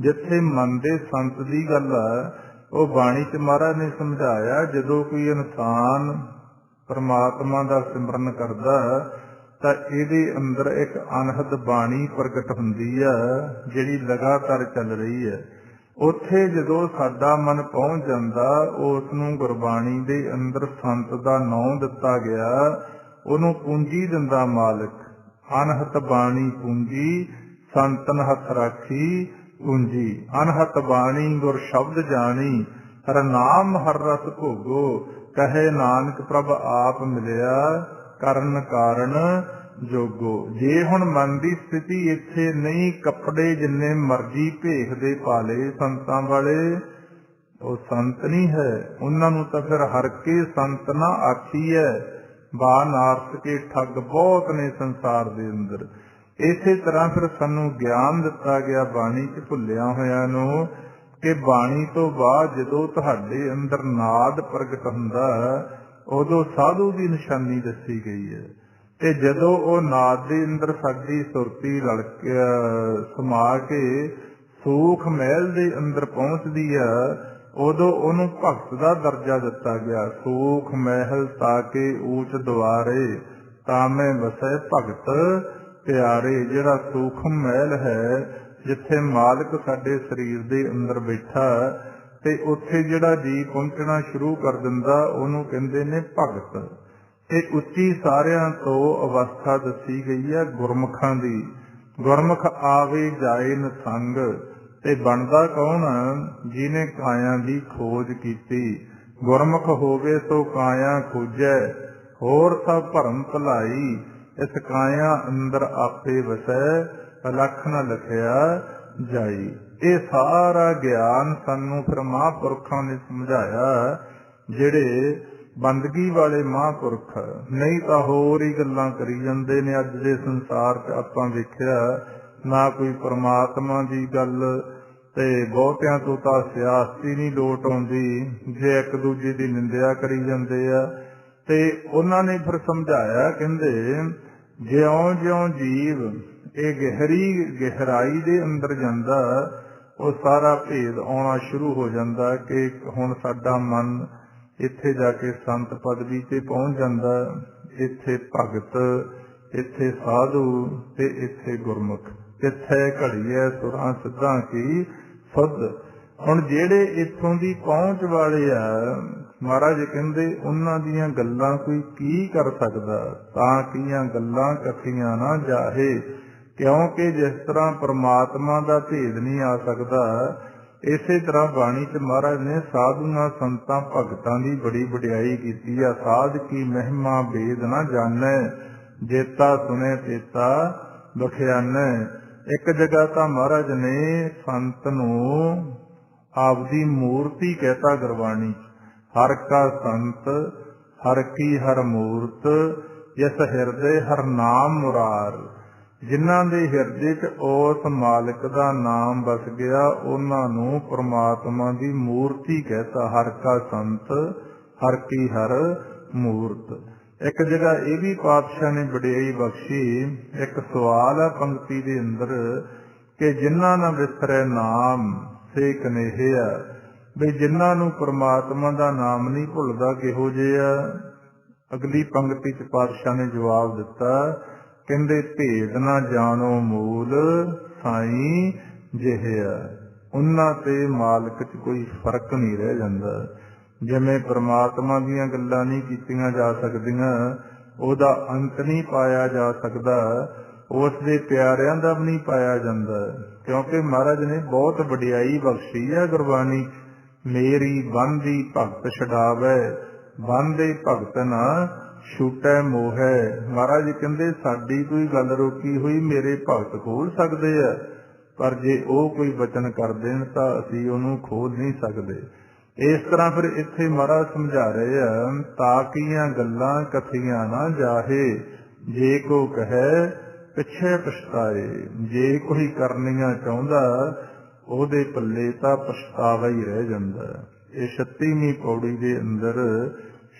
ਜਿੱਥੇ ਮਨ ਦੇ ਸੰਤ ਦੀ ਗੱਲ ਆ, ਉਹ ਬਾਣੀ ਚ ਮਹਾਰਾਜ ਨੇ ਸਮਝਾਇਆ, ਜਦੋਂ ਕੋਈ ਇਨਸਾਨ ਪਰਮਾਤਮਾ ਦਾ ਸਿਮਰਨ ਕਰਦਾ ਤਾਂ ਇਹਦੇ ਅੰਦਰ ਇੱਕ ਅਨਹਦ ਬਾਣੀ ਪ੍ਰਗਟ ਹੁੰਦੀ ਆ, ਜਿਹੜੀ ਲਗਾਤਾਰ ਚੱਲ ਰਹੀ ਹੈ। ਉੱਥੇ ਜਦੋਂ ਸਾਡਾ ਮਨ ਪਹੁੰਚ ਜਾਂਦਾ, ਉਸ ਨੂੰ ਗੁਰਬਾਣੀ ਦੇ ਅੰਦਰ ਸੰਤ ਦਾ ਨਾਂ ਦਿੱਤਾ ਗਿਆ, ਉਹਨੂੰ ਪੂੰਜੀ ਦਿੰਦਾ ਮਾਲਕ। ਅਨਹਤ ਬਾਣੀ ਪੂੰਜੀ ਸੰਤਨ ਹੱਥ ਰਾਖੀ ਪੂੰਜੀ, ਅਨਹਤ ਬਾਣੀ ਗੁਰ ਸ਼ਬਦ ਜਾਣੀ, ਹਰ ਨਾਮ ਹਰ ਰਸ ਭੋਗੋ, ਕਹੇ ਨਾਨਕ ਪ੍ਰਭ ਆਪ ਮਿਲਿਆ, ਕਰਨ ਕਾਰਨ ਜੋਗੋ। ਜੇ ਹੁਣ ਮਨ ਦੀ ਸਥਿਤੀ ਇੱਥੇ ਨਹੀਂ, ਕੱਪੜੇ ਜਿੰਨੇ ਮਰਜ਼ੀ ਭੇਖ ਦੇ ਪਾਲੇ ਸੰਤਾਂ ਵਾਲੇ, ਉਹ ਸੰਤ ਨਹੀਂ ਹੈ। ਉਹਨਾਂ ਨੂੰ ਤਾਂ ਫਿਰ ਹਰ ਕੇ ਸੰਤ ਨਾ ਆਖੀ ਹੈ। ਨਾਰਸ ਕੇ ਠੱਗ ਬਹੁਤ ਨੇ ਸੰਸਾਰ ਦੇ ਅੰਦਰ। ਇਸੇ ਤਰ੍ਹਾਂ ਫਿਰ ਸਾਨੂੰ ਗਿਆਨ ਦਿੱਤਾ ਗਿਆ ਬਾਣੀ ਚ ਭੁੱਲਿਆ ਹੋਇਆਂ ਨੂੰ, ਕਿ ਬਾਣੀ ਤੋਂ ਬਾਅਦ ਜਦੋਂ ਤੁਹਾਡੇ ਅੰਦਰ ਨਾਦ ਪ੍ਰਗਟ ਹੁੰਦਾ, ਉਦੋਂ ਸਾਧੂ ਦੀ ਨਿਸ਼ਾਨੀ ਦੱਸੀ ਗਈ ਹੈ। ਤੇ ਜਦੋਂ ਉਹ ਨਾਦ ਦੇ ਅੰਦਰ ਸਾਡੀ ਸੁਰਤੀ ਸਮਾ ਕੇ ਸੂਖ ਮਹਿਲ ਦੇ ਅੰਦਰ ਪਹੁੰਚਦੀ ਆ, ਉਦੋਂ ਉਹਨੂੰ ਭਗਤ ਦਾ ਦਰਜਾ ਦਿੱਤਾ ਗਿਆ। ਸੂਖ ਮਹਿਲ ਤਾਕੇ ਊਚ ਦੁਆਰੇ, ਤਾਂ ਮੈਂ ਵਸੈ ਭਗਤ ਪਿਆਰੇ। ਜਿਹੜਾ ਸੂਖਮ ਮਹਿਲ ਹੈ, ਜਿੱਥੇ ਮਾਲਕ ਸਾਡੇ ਸਰੀਰ ਦੇ ਅੰਦਰ ਬੈਠਾ, ਤੇ ਉੱਥੇ ਜਿਹੜਾ ਜੀ ਪਹੁੰਚਣਾ ਸ਼ੁਰੂ ਕਰ ਦਿੰਦਾ, ਉਹਨੂੰ ਕਹਿੰਦੇ ਨੇ ਭਗਤ। ਇਹ ਉੱਚੀ ਸਾਰਿਆਂ ਤੋਂ ਅਵਸਥਾ ਦੱਸੀ ਗਈ ਹੈ ਗੁਰਮੁਖਾਂ ਦੀ। ਗੁਰਮੁਖ ਆਵੇ ਜਾਏ ਨਸੰਗ, ਤੇ ਬਣਦਾ ਕੌਣ? ਜਿਹਨੇ ਕਾਇਆ ਦੀ ਖੋਜ ਕੀਤੀ। ਗੁਰਮੁਖ ਹੋਵੇ ਸੋ ਕਾਇਆ ਖੋਜੈ, ਹੋਰ ਸਭ ਭਰਮ ਭਲਾਈ, ਇਸ ਕਾਇਆ ਅੰਦਰ ਆਪੇ ਵਸੈ, ਅਲਖ ਨ ਲਖਿਆ ਜਾਈ। ਇਹ ਸਾਰਾ ਗਿਆਨ ਸਾਨੂੰ ਫਿਰ ਮਹਾਂਪੁਰਖਾਂ ਨੇ ਸਮਝਾਇਆ, ਜਿਹੜੇ ਬੰਦਗੀ ਵਾਲੇ ਮਹਾਂਪੁਰਖ। ਨਹੀਂ ਤਾਂ ਹੋਰ ਹੀ ਗੱਲਾਂ ਕਰੀ ਜਾਂਦੇ ਨੇ। ਅੱਜ ਦੇ ਸੰਸਾਰ 'ਚ ਆਪਾਂ ਵੇਖਿਆ ਨਾ ਕੋਈ ਪਰਮਾਤਮਾ ਦੀ ਗੱਲ, ਤੇ ਬਹੁਤਿਆਂ ਤੋਂ ਤਾਂ ਸਿਆਸਤੀ ਨਹੀਂ ਲੋਟ ਆਉਂਦੀ, ਜੇ ਇੱਕ ਦੂਜੇ ਦੀ ਨਿੰਦਿਆ ਕਰੀ ਜਾਂਦੇ ਆ। ਤੇ ਉਹਨਾਂ ਨੇ ਫਿਰ ਸਮਝਾਇਆ, ਕਹਿੰਦੇ ਜਿਉਂ ਜਿਉਂ ਜੀਵ ਇਹ ਗਹਿਰਾਈ ਦੇ ਅੰਦਰ ਜਾਂਦਾ, ਉਹ ਸਾਰਾ ਭੇਦ ਆਉਣਾ ਸ਼ੁਰੂ ਹੋ ਜਾਂਦਾ ਕਿ ਹੁਣ ਸਾਡਾ ਮਨ ਇੱਥੇ ਜਾ ਕੇ ਸੰਤ ਪਦਵੀ ਤੇ ਪਹੁੰਚ ਜਾਂਦਾ। ਇੱਥੇ ਭਗਤ, ਇੱਥੇ ਸਾਧੂ ਤੇ ਇੱਥੇ ਗੁਰਮੁਖ। ਕਿੱਥੇ ਘੜੀਐ ਸੁਰਾਂ ਸਿੱਧਾਂ ਕੀ ਸੁਧ। ਹੁਣ ਜਿਹੜੇ ਇੱਥੋਂ ਦੀ ਪਹੁੰਚ ਵਾਲੇ ਆ, ਮਹਾਰਾਜ ਕਹਿੰਦੇ ਉਹਨਾਂ ਦੀਆਂ ਗੱਲਾਂ ਕੋਈ ਕੀ ਕਰ ਸਕਦਾ। ਤਾਂ ਕੀਆਂ ਗੱਲਾਂ ਕਥੀਆਂ ਨਾ ਜਾਹੇ, ਕਿਉਂਕਿ ਜਿਸ ਤਰ੍ਹਾਂ ਪਰਮਾਤਮਾ ਦਾ ਭੇਦ ਨਹੀਂ ਆ ਸਕਦਾ, ਇਸੇ ਤਰ੍ਹਾਂ ਬਾਣੀ ਚ ਮਹਾਰਾਜ ਨੇ ਸਾਧੂਆਂ ਸੰਤਾਂ ਭਗਤਾਂ ਦੀ ਬੜੀ ਵਡਿਆਈ ਕੀਤੀ ਆ। ਸਾਧ ਕੀ ਮਹਿਮਾ ਭੇਦ ਨਾ ਜਾਣੈ, ਜੇਤਾ ਸੁਣੇ ਤੇਤਾ ਬਖਿਆਨੈ। ਇੱਕ ਜਗ੍ਹਾ ਤਾਂ ਮਹਾਰਾਜ ਨੇ ਸੰਤ ਨੂੰ ਆਪਦੀ ਮੂਰਤੀ ਕਹਿਤਾ ਗੁਰਬਾਣੀ। ਹਰ ਕਾ ਸੰਤ ਹਰ ਕੀ ਹਰ ਮੂਰਤ, ਜਿਸ ਹਿਰਦੇ ਹਰ ਨਾਮ ਮੁਰਾਰ। ਜਿਨ੍ਹਾਂ ਦੇ ਹਿਰਦੇ ਚ ਉਸ ਮਾਲਕ ਦਾ ਨਾਮ ਵਸ ਗਿਆ, ਉਹਨਾਂ ਨੂੰ ਪਰਮਾਤਮਾ ਦੀ ਮੂਰਤੀ ਕਹਿਤਾ। ਹਰ ਕਾ ਸੰਤ ਹਰ ਕੀ ਹਰ ਮੂਰਤ। ਇੱਕ ਜਗ੍ਹਾ ਇਹ ਵੀ ਪਾਤਸ਼ਾਹ ਨੇ ਵਡਿਆਈ ਬਖਸ਼ੀ। ਇੱਕ ਸਵਾਲ ਹੈ ਪੰਕਤੀ ਦੇ ਅੰਦਰ ਕਿ ਜਿਨ੍ਹਾਂ ਨਾ ਵਿਸਰੈ ਨਾਮ ਸੇ ਕਨੇਹਿਆ, ਬਈ ਜਿਨ੍ਹਾਂ ਨੂੰ ਪਰਮਾਤਮਾ ਦਾ ਨਾਮ ਨਹੀਂ ਭੁੱਲਦਾ ਕਿਹੋ ਜਿਹੇ ਆ। ਅਗਲੀ ਪੰਕਤੀ ਚ ਪਾਤਸ਼ਾਹ ਨੇ ਜਵਾਬ ਦਿੱਤਾ, ਕਹਿੰਦੇ ਭੇਦ ਨਾ ਜਾਣੋ ਮੂਲ ਸਾਈਂ ਜਿਹਾ। ਉਹਨਾਂ ਤੇ ਮਾਲਕ ਚ ਕੋਈ ਫਰਕ ਨਹੀਂ ਰਹਿ ਜਾਂਦਾ। ਜਿਵੇਂ ਪਰਮਾਤਮਾ ਦੀਆਂ ਗੱਲਾਂ ਨਹੀਂ ਕੀਤੀਆਂ ਜਾ ਸਕਦੀਆਂ, ਉਹਦਾ ਅੰਤ ਨਹੀਂ ਪਾਇਆ ਜਾ ਸਕਦਾ, ਉਸ ਦੇ ਪਿਆਰਿਆਂ ਦਾ ਵੀ ਨਹੀਂ ਪਾਇਆ ਜਾਂਦਾ। ਕਿਉਂਕਿ ਮਹਾਰਾਜ ਨੇ ਬਹੁਤ ਵਡਿਆਈ ਬਖਸ਼ੀ ਹੈ ਗੁਰਬਾਣੀ। ਮੇਰੀ ਬੰਦੀ ਭਗਤ ਛਡਾਵੈ, ਬੰਦੇ ਭਗਤ ਨਾ ਛੂਟੈ ਮੋਹੈ। ਮਹਾਰਾਜ ਕਹਿੰਦੇ ਸਾਡੀ ਕੋਈ ਗੱਲ ਰੋਕੀ ਹੋਈ ਮੇਰੇ ਭਗਤ ਖੋਲ ਸਕਦੇ ਆ, ਪਰ ਜੇ ਉਹ ਕੋਈ ਵਚਨ ਕਰ ਦੇਣ ਤਾਂ ਅਸੀਂ ਉਹਨੂੰ ਖੋਲ ਨਹੀਂ ਸਕਦੇ। ਇਸ ਤਰ੍ਹਾਂ ਫਿਰ ਇੱਥੇ ਮਹਾਰਾਜ ਸਮਝਾ ਰਹੇ ਆ, ਤਾਕੀਆਂ ਗੱਲਾਂ ਕਥੀਆਂ ਨਾ ਜਾਹੇ, ਜੇ ਕੋ ਕਹੈ ਪਿੱਛੇ ਪਛਤਾਏ। ਜੇ ਕੋਈ ਕਰਨੀਆਂ ਚਾਹੁੰਦਾ ਉਹਦੇ ਪੱਲੇ ਤਾਂ ਪਛਤਾਵਾ ਹੀ ਰਹਿ ਜਾਂਦਾ। ਇਹ 36ਵੀਂ ਪੌੜੀ ਦੇ ਅੰਦਰ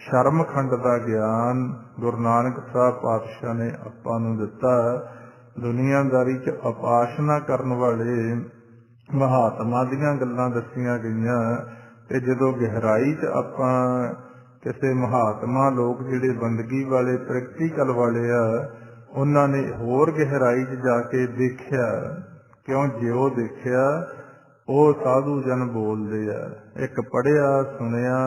ਸ਼ਰਮਖੰਡ ਦਾ ਗਿਆਨ ਗੁਰੂ ਨਾਨਕ ਸਾਹਿਬ ਪਾਤਸ਼ਾਹ ਨੇ ਆਪਾਂ ਨੂੰ ਦਿੱਤਾ। ਦੁਨੀਆਦਾਰੀ ਚ ਉਪਾਸਨਾ ਕਰਨ ਵਾਲੇ ਮਹਾਤਮਾ ਦੀਆਂ ਗੱਲਾਂ ਦੱਸੀਆਂ ਗਈਆਂ, ਤੇ ਜਦੋਂ ਗਹਿਰਾਈ ਚ ਆਪਾਂ ਕਿਸੇ ਮਹਾਤਮਾ ਲੋਕ ਜਿਹੜੇ ਬੰਦਗੀ ਵਾਲੇ ਪ੍ਰੈਕਟੀਕਲ ਵਾਲੇ ਆ, ਉਹਨਾਂ ਨੇ ਹੋਰ ਗਹਿਰਾਈ ਚ ਜਾ ਕੇ ਦੇਖਿਆ। ਕਿਉਂ ਜਿਉ ਦੇਖਿਆ ਉਹ ਸਾਧੂ ਜਨ ਬੋਲਦੇ ਆ। ਇੱਕ ਪੜ੍ਹਿਆ ਸੁਣਿਆ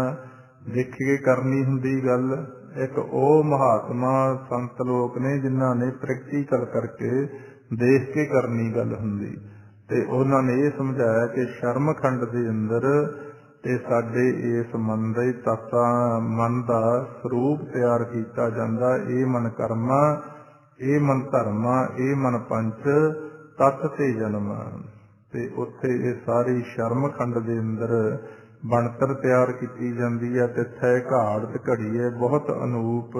ਦੇਖ ਕੇ ਕਰਨੀ ਹੁੰਦੀ ਗੱਲ, ਇੱਕ ਉਹ ਮਹਾਤਮਾ ਸੰਤ ਲੋਕ ਨੇ ਜਿਨ੍ਹਾਂ ਨੇ ਪ੍ਰੈਕਟੀਕਲ ਕਰਕੇ ਦੇਖ ਕੇ ਕਰਨੀ ਗੱਲ ਹੁੰਦੀ। ਤੇ ਉਹਨਾਂ ਨੇ ਇਹ ਸਮਝਾਇਆ ਕਿ ਸ਼ਰਮਖੰਡ ਦੇ ਅੰਦਰ ਤੇ ਸਾਡੇ ਇਸ ਮਨ ਦੇ ਤੱਤਾਂ ਮਨ ਦਾ ਸਰੂਪ ਤਿਆਰ ਕੀਤਾ ਜਾਂਦਾ। ਇਹ ਮਨ ਕਰਮਾ, ਇਹ ਮਨ ਧਰਮਾ, ਇਹ ਮਨ ਪੰਚ ਤੱਤ ਤੇ ਜਨਮ। ਤੇ ਉੱਥੇ ਇਹ ਸਾਰੀ ਸ਼ਰਮਖੰਡ ਦੇ ਅੰਦਰ ਬਣਤਰ ਤਿਆਰ ਕੀਤੀ ਜਾਂਦੀ ਹੈ। ਤਿੱਥੈ ਘਾੜਤ ਘੜੀਏ ਬਹੁਤ ਅਨੂਪ।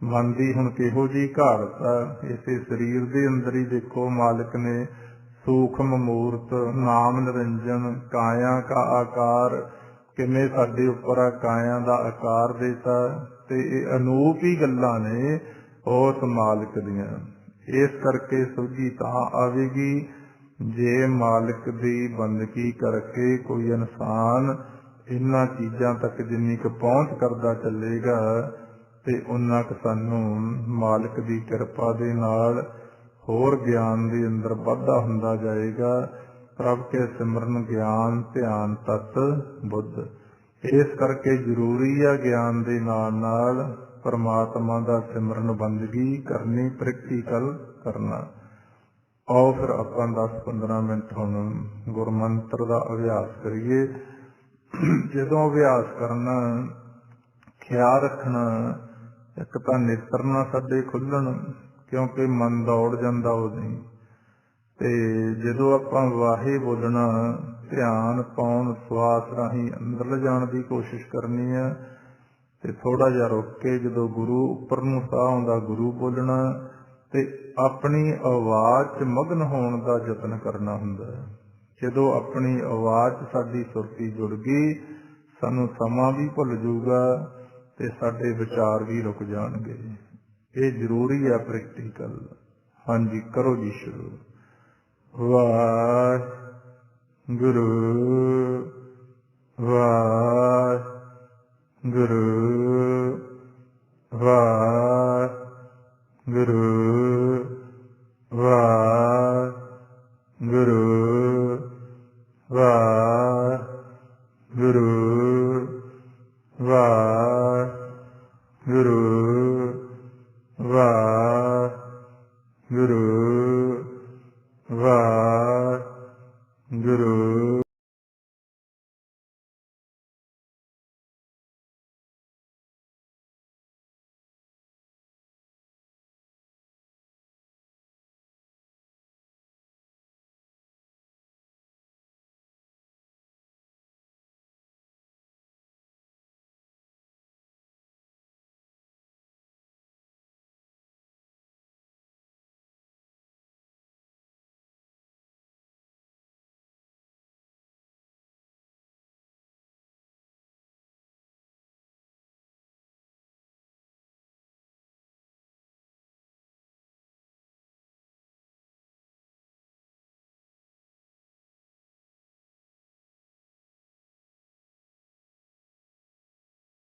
ਮਨ ਦੀ ਹੁਣ ਕਿਹੋ ਜਿਹੀ ਘਾੜਤ ਆ। ਇਸੇ ਸਰੀਰ ਦੇ ਅੰਦਰ ਹੀ ਦੇਖੋ ਮਾਲਕ ਨੇ ਸੂਖਮ ਮੂਰਤ ਨਾਮ ਨਿਰੰਜਨ ਕਾਇਆ ਕਾ ਆਕਾਰ, ਕਿਵੇਂ ਸਾਡੇ ਉੱਪਰ ਆ ਕਾਇਆ ਦਾ ਆਕਾਰ ਦੇਤਾ। ਤੇ ਇਹ ਅਨੂਪ ਹੀ ਗੱਲਾਂ ਨੇ ਉਸ ਮਾਲਕ ਦੀਆਂ। ਇਸ ਕਰਕੇ ਸੋਝੀ ਤਾਂ ਆਵੇਗੀ ਜੇ ਮਾਲਕ ਦੀ ਬੰਦਗੀ ਕਰਕੇ ਕੋਈ ਇਨਸਾਨ ਇਹਨਾਂ ਚੀਜ਼ਾਂ ਤੱਕ ਜਿੰਨੀ ਕੁ ਪਹੁੰਚ ਕਰਦਾ ਚੱਲੇਗਾ, ਤੇ ਉਨਾ ਕੁ ਸਾਨੂੰ ਮਾਲਕ ਦੀ ਕਿਰਪਾ ਦੇ ਨਾਲ ਹੋਰ ਗਿਆਨ ਦੇ ਅੰਦਰ ਵਾਧਾ ਹੁੰਦਾ ਜਾਏਗਾ। ਪ੍ਰਭ ਕੇ ਸਿਮਰਨ ਗਿਆਨ ਧਿਆਨ ਤਤ ਬੁੱਧ। ਇਸ ਕਰਕੇ ਜ਼ਰੂਰੀ ਆ ਗਿਆਨ ਦੇ ਨਾਲ ਨਾਲ ਪਰਮਾਤਮਾ ਦਾ ਸਿਮਰਨ ਬੰਦਗੀ ਕਰਨੀ, ਪ੍ਰੈਕਟੀਕਲ ਕਰਨਾ। ਆਓ ਫਿਰ ਆਪਾਂ 10-15 ਮਿੰਟ ਹੁਣ ਗੁਰਮੰਤਰ ਦਾ ਅਭਿਆਸ ਕਰੀਏ। ਜਦੋਂ ਅਭਿਆਸ ਕਰਨਾ, ਖਿਆਲ ਰੱਖਣਾ, ਇੱਕ ਤਾਂ ਨੇਤਰ ਨਾ ਸਾਡੇ ਖੁੱਲਣ, ਕਿਉਂਕਿ ਮਨ ਦੌੜ ਜਾਂਦਾ ਉਦੋਂ। ਤੇ ਜਦੋਂ ਆਪਾਂ ਵਾਹੇ ਬੋਲਣਾ, ਧਿਆਨ ਪਾਉਣ ਸਵਾਸ ਰਾਹੀਂ ਅੰਦਰ ਲਿਜਾਣ ਦੀ ਕੋਸ਼ਿਸ਼ ਕਰਨੀ ਆ। ਤੇ ਥੋੜਾ ਜਿਹਾ ਰੁਕ ਕੇ ਜਦੋਂ ਗੁਰੂ ਉੱਪਰ ਨੂੰ ਸਾਹ ਆਉਂਦਾ ਗੁਰੂ ਬੋਲਣਾ, ਤੇ ਆਪਣੀ ਆਵਾਜ਼ 'ਚ ਮਗਨ ਹੋਣ ਦਾ ਯਤਨ ਕਰਨਾ ਹੁੰਦਾ। ਜਦੋਂ ਆਪਣੀ ਆਵਾਜ਼ 'ਚ ਸਾਡੀ ਸੁਰਤੀ ਜੁੜ ਗਈ, ਸਾਨੂੰ ਸਮਾਂ ਵੀ ਭੁੱਲ ਜਾਊਗਾ ਤੇ ਸਾਡੇ ਵਿਚਾਰ ਵੀ ਰੁਕ ਜਾਣਗੇ। ਇਹ ਜ਼ਰੂਰੀ ਹੈ ਪ੍ਰੈਕਟੀਕਲ। ਹਾਂਜੀ, ਕਰੋ ਜੀ ਸ਼ੁਰੂ। ਵਾਹਿਗੁਰੂ ਵਾਹਿਗੁਰੂ ਗੁਰੂ ਵਾਹਿਗੁਰੂ ਵਾਹਿਗੁਰੂ ਵਾਹਿਗੁਰੂ ਵਾਹਿਗੁਰੂ